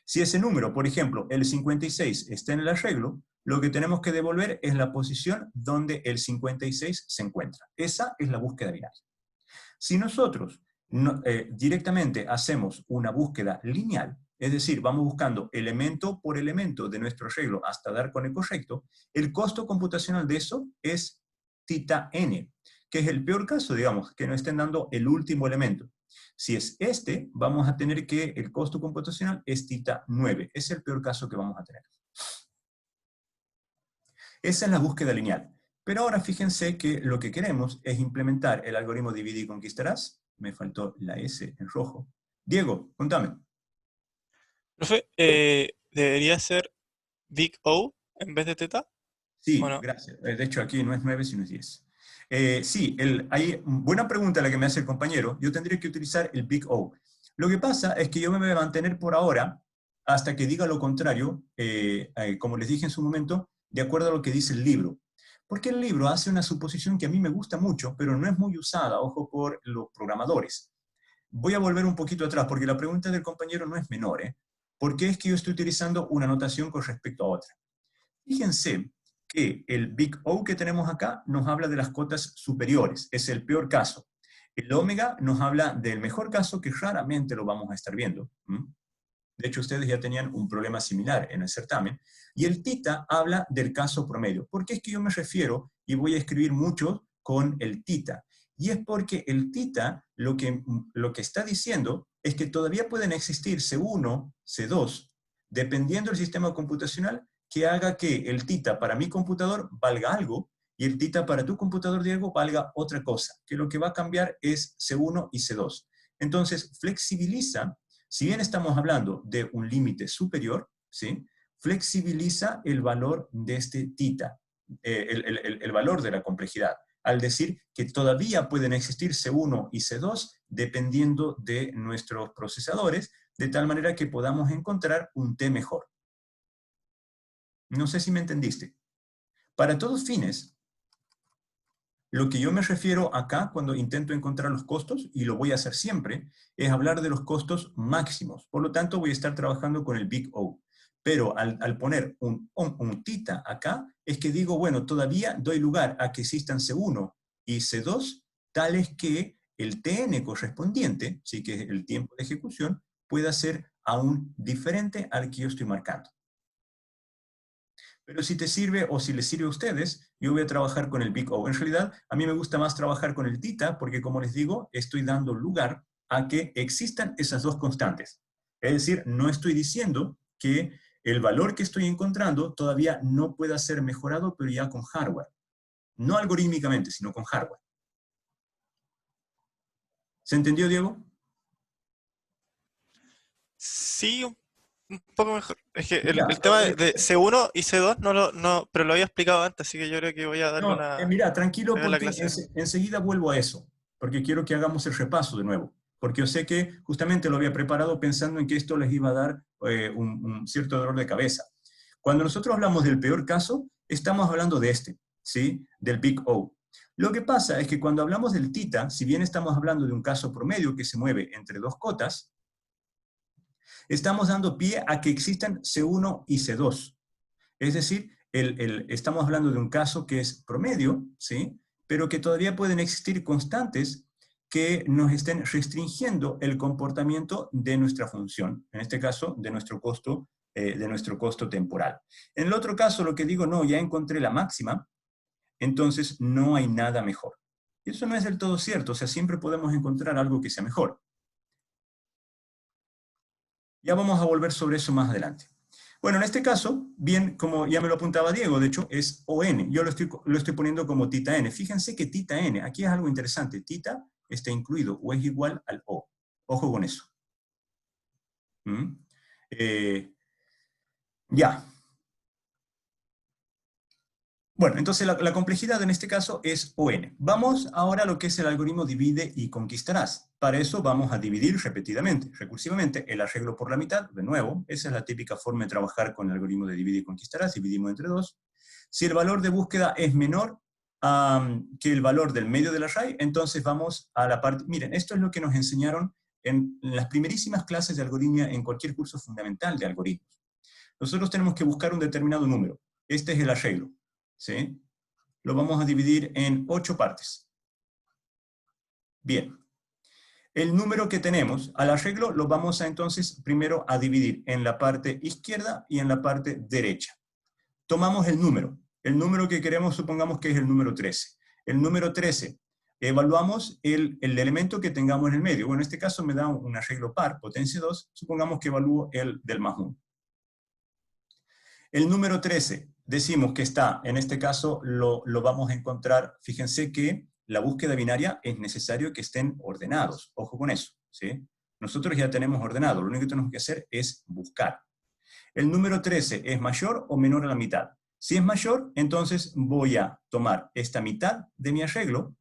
Si ese número, por ejemplo, el 56 está en el arreglo, lo que tenemos que devolver es la posición donde el 56 se encuentra. Esa es la búsqueda binaria. Si nosotros directamente hacemos una búsqueda lineal, es decir, vamos buscando elemento por elemento de nuestro arreglo hasta dar con el correcto, el costo computacional de eso es θn, que es el peor caso, digamos, que nos estén dando el último elemento. Si es este, vamos a tener que el costo computacional es θ9. Es el peor caso que vamos a tener. Esa es la búsqueda lineal. Pero ahora fíjense que lo que queremos es implementar el algoritmo divide y conquistarás. Me faltó la S en rojo. Diego, contame. Profe, ¿debería ser Big O en vez de teta? ¿O Sí, no? gracias. De hecho, aquí no es 9, sino es 10. Sí, hay buena pregunta la que me hace el compañero. Yo tendría que utilizar el Big O. Lo que pasa es que yo me voy a mantener por ahora hasta que diga lo contrario, como les dije en su momento, de acuerdo a lo que dice el libro. Porque el libro hace una suposición que a mí me gusta mucho, pero no es muy usada, ojo, por los programadores. Voy a volver un poquito atrás, porque la pregunta del compañero no es menor, ¿eh? ¿Por qué es que yo estoy utilizando una notación con respecto a otra? Fíjense que el Big O que tenemos acá nos habla de las cotas superiores, es el peor caso. El omega nos habla del mejor caso, que raramente lo vamos a estar viendo. De hecho, ustedes ya tenían un problema similar en el certamen. Y el tita habla del caso promedio. ¿Por qué es que yo me refiero y voy a escribir mucho con el tita? Y es porque el tita lo que está diciendo es que todavía pueden existir C1, C2, dependiendo del sistema computacional, que haga que el tita para mi computador valga algo y el tita para tu computador, Diego, valga otra cosa, que lo que va a cambiar es C1 y C2. Entonces, flexibiliza. Si bien estamos hablando de un límite superior, ¿sí? Flexibiliza el valor de este tita, el valor de la complejidad, al decir que todavía pueden existir C1 y C2 dependiendo de nuestros procesadores, de tal manera que podamos encontrar un T mejor. No sé si me entendiste. Para todos fines, lo que yo me refiero acá cuando intento encontrar los costos, y lo voy a hacer siempre, es hablar de los costos máximos. Por lo tanto, voy a estar trabajando con el Big O. Pero al poner un tita acá, es que digo, bueno, todavía doy lugar a que existan C1 y C2, tales que el TN correspondiente, sí que es el tiempo de ejecución, pueda ser aún diferente al que yo estoy marcando. Pero si te sirve o si les sirve a ustedes, yo voy a trabajar con el Big O. En realidad, a mí me gusta más trabajar con el tita porque, como les digo, estoy dando lugar a que existan esas dos constantes. Es decir, no estoy diciendo que el valor que estoy encontrando todavía no pueda ser mejorado, pero ya con hardware. No algorítmicamente, sino con hardware. ¿Se entendió, Diego? Sí, un poco mejor. Es que Ya, el tema de C1 y C2 no, pero lo había explicado antes, así que yo creo que voy a darle no, una mira, tranquilo la porque clase de nuevo. enseguida vuelvo a eso, porque quiero que hagamos el repaso de nuevo, porque yo sé que justamente lo había preparado pensando en que esto les iba a dar un cierto dolor de cabeza. Cuando nosotros hablamos del peor caso, estamos hablando de este, ¿sí? Del Big O. Lo que pasa es que cuando hablamos del tita, si bien estamos hablando de un caso promedio que se mueve entre dos cotas, estamos dando pie a que existan C1 y C2. Es decir, estamos hablando de un caso que es promedio, ¿sí? Pero que todavía pueden existir constantes que nos estén restringiendo el comportamiento de nuestra función, en este caso de nuestro costo temporal. En el otro caso, lo que digo, no, ya encontré la máxima, entonces no hay nada mejor. Y eso no es del todo cierto, o sea, siempre podemos encontrar algo que sea mejor. Ya vamos a volver sobre eso más adelante. Bueno, en este caso, bien, como ya me lo apuntaba Diego, de hecho, es ON. Yo lo estoy poniendo como tita N. Fíjense que tita N, aquí es algo interesante. Tita está incluido o es igual al O. Ojo con eso. ¿Mm? Ya. Bueno, entonces la complejidad en este caso es ON. Vamos ahora a lo que es el algoritmo divide y conquistarás. Para eso vamos a dividir repetidamente, recursivamente, el arreglo por la mitad, de nuevo. Esa es la típica forma de trabajar con el algoritmo de divide y conquistarás, dividimos entre dos. Si el valor de búsqueda es menor que el valor del medio del array, entonces vamos a la parte... Miren, esto es lo que nos enseñaron en las primerísimas clases de algoritmia en cualquier curso fundamental de algoritmos. Nosotros tenemos que buscar un determinado número. Este es el arreglo. ¿Sí? Lo vamos a dividir en 8 partes. Bien. El número que tenemos al arreglo lo vamos a entonces primero a dividir en la parte izquierda y en la parte derecha. Tomamos el número. El número que queremos supongamos que es el número 13. El número 13. Evaluamos el elemento que tengamos en el medio. Bueno, en este caso me da un arreglo par, potencia 2. Supongamos que evalúo el del más 1. El número 13, decimos que está, en este caso lo vamos a encontrar, fíjense que la búsqueda binaria es necesario que estén ordenados, ojo con eso, ¿sí? Nosotros ya tenemos ordenado, lo único que tenemos que hacer es buscar. El número 13 es mayor o menor a la mitad. Si es mayor, entonces voy a tomar esta mitad de mi arreglo,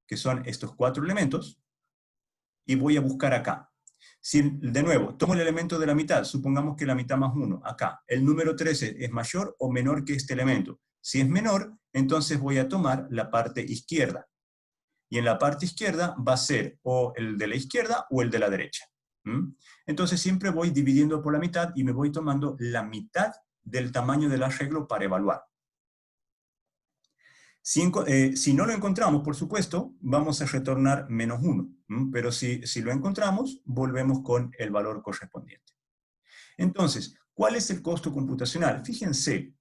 que son estos 4 elementos, y voy a buscar acá. Si, de nuevo, tomo el elemento de la mitad, supongamos que la mitad más 1, acá, el número 13 es mayor o menor que este elemento. Si es menor, entonces voy a tomar la parte izquierda. Y en la parte izquierda va a ser o el de la izquierda o el de la derecha. Entonces siempre voy dividiendo por la mitad y me voy tomando la mitad del tamaño del arreglo para evaluar. Si no lo encontramos, por supuesto, vamos a retornar menos 1. Pero si lo encontramos, volvemos con el valor correspondiente. Entonces, ¿cuál es el costo computacional? Fíjense,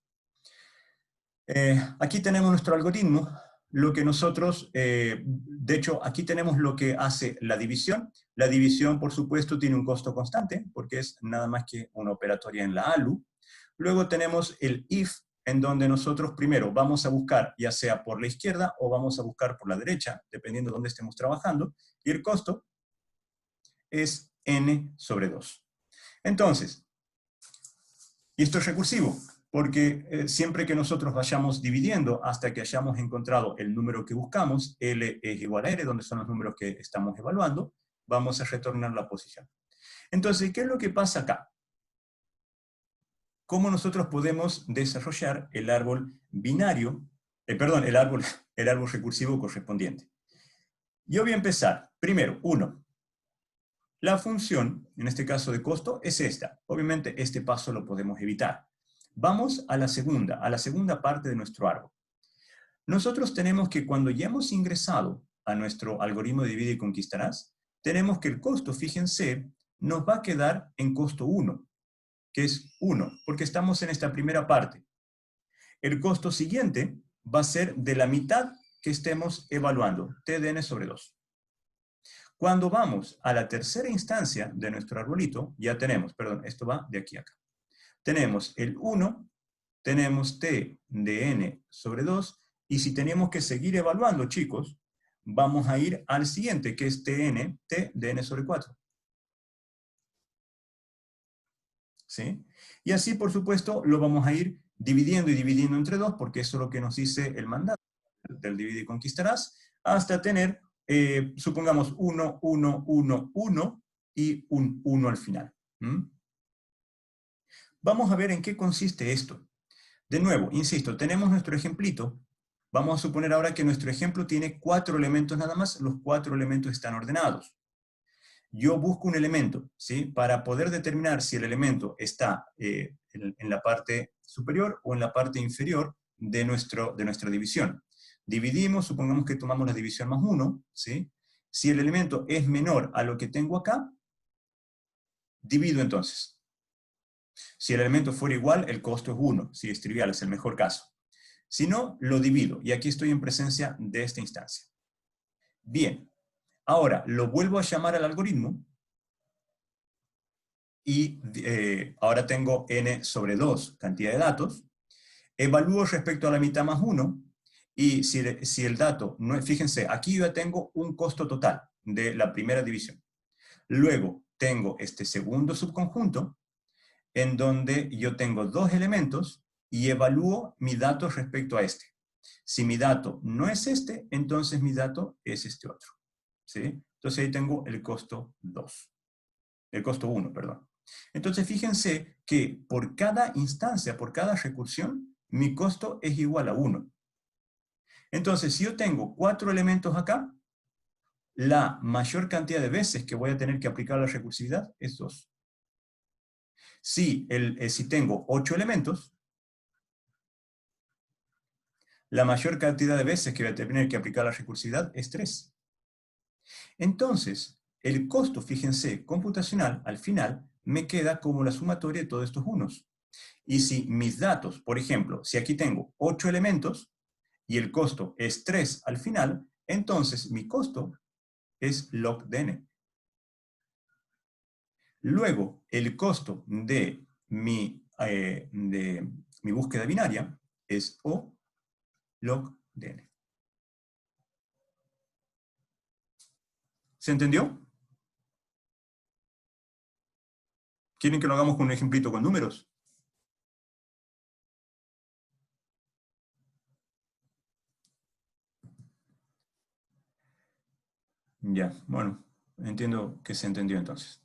aquí tenemos nuestro algoritmo, lo que nosotros, de hecho, aquí tenemos lo que hace la división. La división, por supuesto, tiene un costo constante, porque es nada más que una operatoria en la ALU. Luego tenemos el if, en donde nosotros primero vamos a buscar ya sea por la izquierda o vamos a buscar por la derecha, dependiendo de dónde estemos trabajando, y el costo es n sobre 2. Entonces, y esto es recursivo, porque siempre que nosotros vayamos dividiendo hasta que hayamos encontrado el número que buscamos, L es igual a R, donde son los números que estamos evaluando, vamos a retornar la posición. Entonces, ¿qué es lo que pasa acá? ¿Cómo nosotros podemos desarrollar el árbol binario, el árbol recursivo correspondiente? Yo voy a empezar, primero, 1. La función, en este caso de costo, es esta. Obviamente este paso lo podemos evitar. Vamos a la segunda parte de nuestro árbol. Nosotros tenemos que cuando ya hemos ingresado a nuestro algoritmo de divide y conquistarás, tenemos que el costo, fíjense, nos va a quedar en costo 1. Que es 1, porque estamos en esta primera parte. El costo siguiente va a ser de la mitad que estemos evaluando, t de n sobre 2. Cuando vamos a la tercera instancia de nuestro arbolito, ya tenemos, perdón, esto va de aquí a acá. Tenemos el 1, tenemos t de n sobre 2, y si tenemos que seguir evaluando, chicos, vamos a ir al siguiente, que es t de n sobre 4. ¿Sí? Y así, por supuesto, lo vamos a ir dividiendo y dividiendo entre 2, porque eso es lo que nos dice el mandato del divide y conquistarás, hasta tener, supongamos, 1, 1, 1, 1 y un 1 al final. Vamos a ver en qué consiste esto. De nuevo, insisto, tenemos nuestro ejemplito. Vamos a suponer ahora que nuestro ejemplo tiene 4 elementos nada más, los 4 elementos están ordenados. Yo busco un elemento, ¿sí? Para poder determinar si el elemento está en la parte superior o en la parte inferior de nuestra división. Dividimos, supongamos que tomamos la división más 1, ¿sí? Si el elemento es menor a lo que tengo acá, divido entonces. Si el elemento fuera igual, el costo es 1, si es trivial, es el mejor caso. Si no, lo divido, y aquí estoy en presencia de esta instancia. Bien, ahora lo vuelvo a llamar al algoritmo, y ahora tengo n sobre 2 cantidad de datos, evalúo respecto a la mitad más 1, y si el dato, no, fíjense, aquí yo ya tengo un costo total de la primera división. Luego tengo este segundo subconjunto, en donde yo tengo 2 elementos, y evalúo mi dato respecto a este. Si mi dato no es este, entonces mi dato es este otro. ¿Sí? Entonces ahí tengo el costo 2. El costo 1, perdón. Entonces fíjense que por cada instancia, por cada recursión, mi costo es igual a 1. Entonces, si yo tengo 4 elementos acá, la mayor cantidad de veces que voy a tener que aplicar la recursividad es 2. Si tengo 8 elementos, la mayor cantidad de veces que voy a tener que aplicar la recursividad es 3. Entonces, el costo, fíjense, computacional, al final, me queda como la sumatoria de todos estos unos. Y si mis datos, por ejemplo, si aquí tengo 8 elementos, y el costo es 3 al final, entonces mi costo es log de n. Luego, el costo de mi búsqueda binaria es O log de n. ¿Se entendió? ¿Quieren que lo hagamos con un ejemplito con números? Ya, bueno, entiendo que se entendió entonces.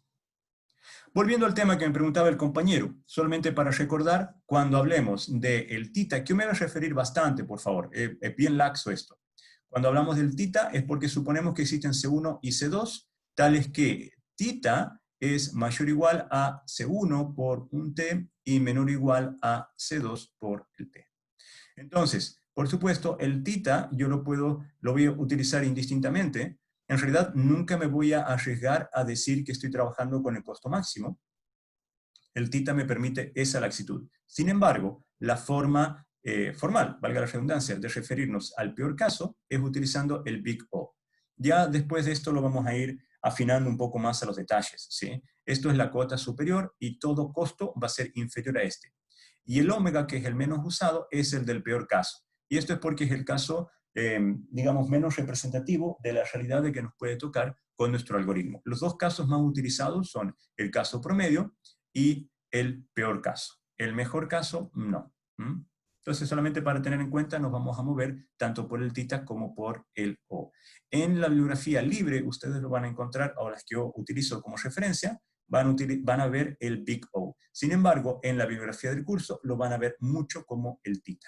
Volviendo al tema que me preguntaba el compañero, solamente para recordar, cuando hablemos del tita, que me voy a referir bastante, por favor, es bien laxo esto. Cuando hablamos del tita es porque suponemos que existen C1 y C2, tales que tita es mayor o igual a C1 por un t y menor o igual a C2 por el t. Entonces, por supuesto, el tita yo lo voy a utilizar indistintamente. En realidad, nunca me voy a arriesgar a decir que estoy trabajando con el costo máximo. El tita me permite esa laxitud. Sin embargo, la forma formal, valga la redundancia, de referirnos al peor caso es utilizando el Big O. Ya después de esto lo vamos a ir afinando un poco más a los detalles, ¿sí? Esto es la cota superior y todo costo va a ser inferior a este. Y el omega, que es el menos usado, es el del peor caso. Y esto es porque es el caso, digamos, menos representativo de la realidad de que nos puede tocar con nuestro algoritmo. Los dos casos más utilizados son el caso promedio y el peor caso. El mejor caso, no. Entonces, solamente para tener en cuenta, nos vamos a mover tanto por el tita como por el O. En la bibliografía libre, ustedes lo van a encontrar, o las que yo utilizo como referencia, van a ver el Big O. Sin embargo, en la bibliografía del curso lo van a ver mucho como el tita.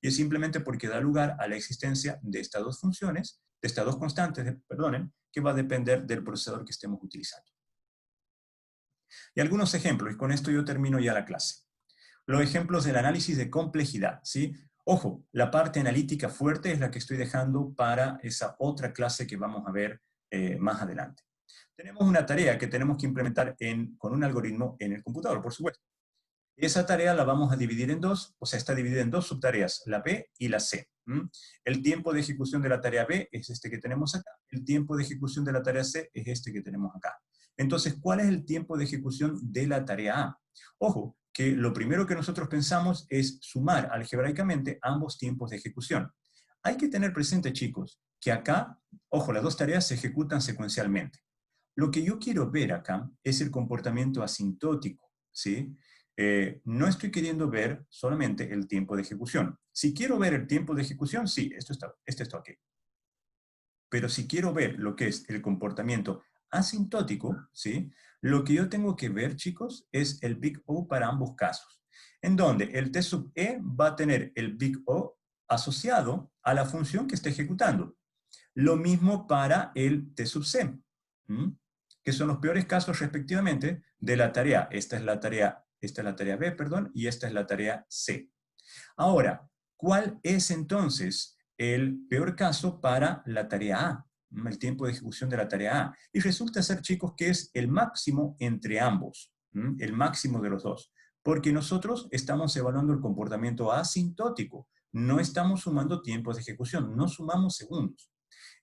Y es simplemente porque da lugar a la existencia de estas dos funciones, de estas dos constantes, perdonen, que va a depender del procesador que estemos utilizando. Y algunos ejemplos, y con esto yo termino ya la clase. Los ejemplos del análisis de complejidad, ¿sí? Ojo, la parte analítica fuerte es la que estoy dejando para esa otra clase que vamos a ver más adelante. Tenemos una tarea que tenemos que implementar con un algoritmo en el computador, por supuesto. Esa tarea la vamos a dividir en dos, o sea, está dividida en dos subtareas, la B y la C. El tiempo de ejecución de la tarea B es este que tenemos acá, el tiempo de ejecución de la tarea C es este que tenemos acá. Entonces, ¿cuál es el tiempo de ejecución de la tarea A? Ojo, que lo primero que nosotros pensamos es sumar algebraicamente ambos tiempos de ejecución. Hay que tener presente, chicos, que acá, ojo, las dos tareas se ejecutan secuencialmente. Lo que yo quiero ver acá es el comportamiento asintótico, ¿sí? No estoy queriendo ver solamente el tiempo de ejecución. Si quiero ver el tiempo de ejecución, sí, esto está aquí. Pero si quiero ver lo que es el comportamiento asintótico, ¿sí? Lo que yo tengo que ver, chicos, es el Big O para ambos casos. En donde el T sub E va a tener el Big O asociado a la función que está ejecutando. Lo mismo para el T sub C, que son los peores casos respectivamente de la tarea. Esta es la tarea B, perdón, y esta es la tarea C. Ahora, ¿cuál es entonces el peor caso para la tarea A? El tiempo de ejecución de la tarea A. Y resulta ser, chicos, que es el máximo entre ambos, el máximo de los dos. Porque nosotros estamos evaluando el comportamiento asintótico, no estamos sumando tiempos de ejecución, no sumamos segundos.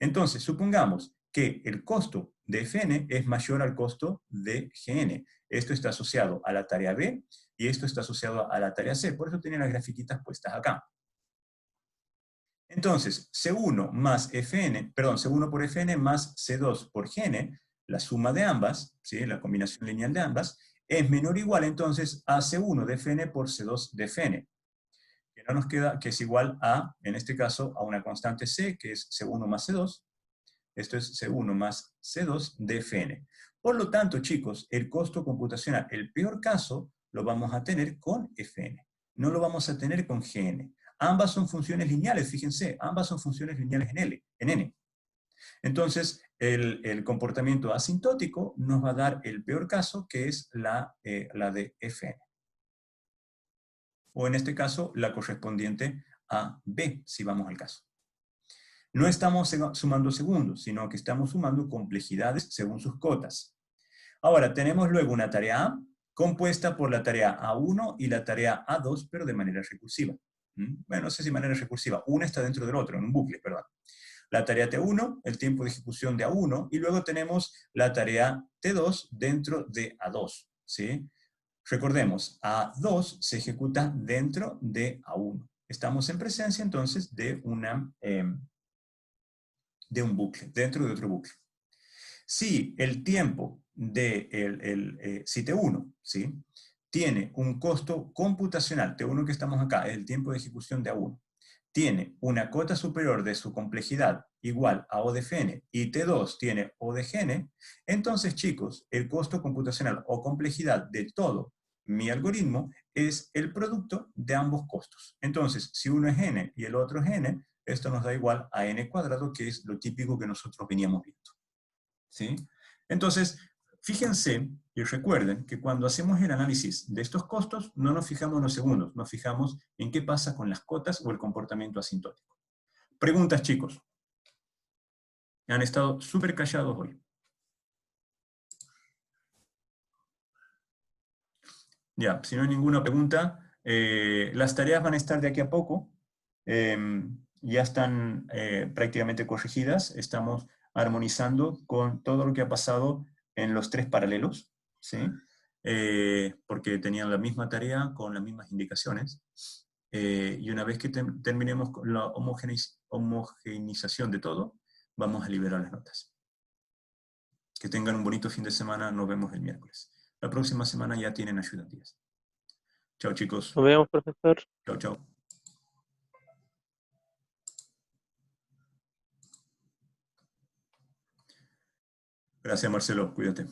Entonces, supongamos que el costo de Fn es mayor al costo de Gn. Esto está asociado a la tarea B y esto está asociado a la tarea C. Por eso tienen las grafiquitas puestas acá. Entonces, C1 más Fn, perdón, C1 por Fn más C2 por Gn, la suma de ambas, ¿sí? La combinación lineal de ambas, es menor o igual entonces a C1 de Fn por C2 de Fn. Que no nos queda, que es igual a, en este caso, a una constante C, que es C1 más C2. Esto es C1 más C2 de Fn. Por lo tanto, chicos, el costo computacional, el peor caso, lo vamos a tener con Fn. No lo vamos a tener con Gn. Ambas son funciones lineales, fíjense, ambas son funciones lineales en N. Entonces, el comportamiento asintótico nos va a dar el peor caso, que es la de Fn. O en este caso, la correspondiente a B, si vamos al caso. No estamos sumando segundos, sino que estamos sumando complejidades según sus cotas. Ahora, tenemos luego una tarea A compuesta por la tarea A1 y la tarea A2, pero de manera recursiva. Bueno, no sé si de manera recursiva. Una está dentro del otro, en un bucle, perdón. La tarea T1, el tiempo de ejecución de A1, y luego tenemos la tarea T2 dentro de A2, ¿sí? Recordemos, A2 se ejecuta dentro de A1. Estamos en presencia, entonces, de un bucle, dentro de otro bucle. Si el tiempo de si T1, ¿sí? Tiene un costo computacional, T1 que estamos acá, es el tiempo de ejecución de A1, tiene una cota superior de su complejidad igual a O de Fn y T2 tiene O de Gn, entonces, chicos, el costo computacional o complejidad de todo mi algoritmo es el producto de ambos costos. Entonces, si uno es n y el otro es n, esto nos da igual a n cuadrado, que es lo típico que nosotros veníamos viendo. ¿Sí? Entonces, fíjense y recuerden que cuando hacemos el análisis de estos costos, no nos fijamos en los segundos, nos fijamos en qué pasa con las cotas o el comportamiento asintótico. Preguntas, chicos. Han estado súper callados hoy. Ya, si no hay ninguna pregunta, las tareas van a estar de aquí a poco. Ya están prácticamente corregidas. Estamos armonizando con todo lo que ha pasado en los 3 paralelos, ¿sí? Porque tenían la misma tarea con las mismas indicaciones. Y una vez que terminemos con la homogeneización de todo, vamos a liberar las notas. Que tengan un bonito fin de semana. Nos vemos el miércoles. La próxima semana ya tienen ayudantías. Chao, chicos. Nos vemos, profesor. Chao, chao. Gracias, Marcelo. Cuídate.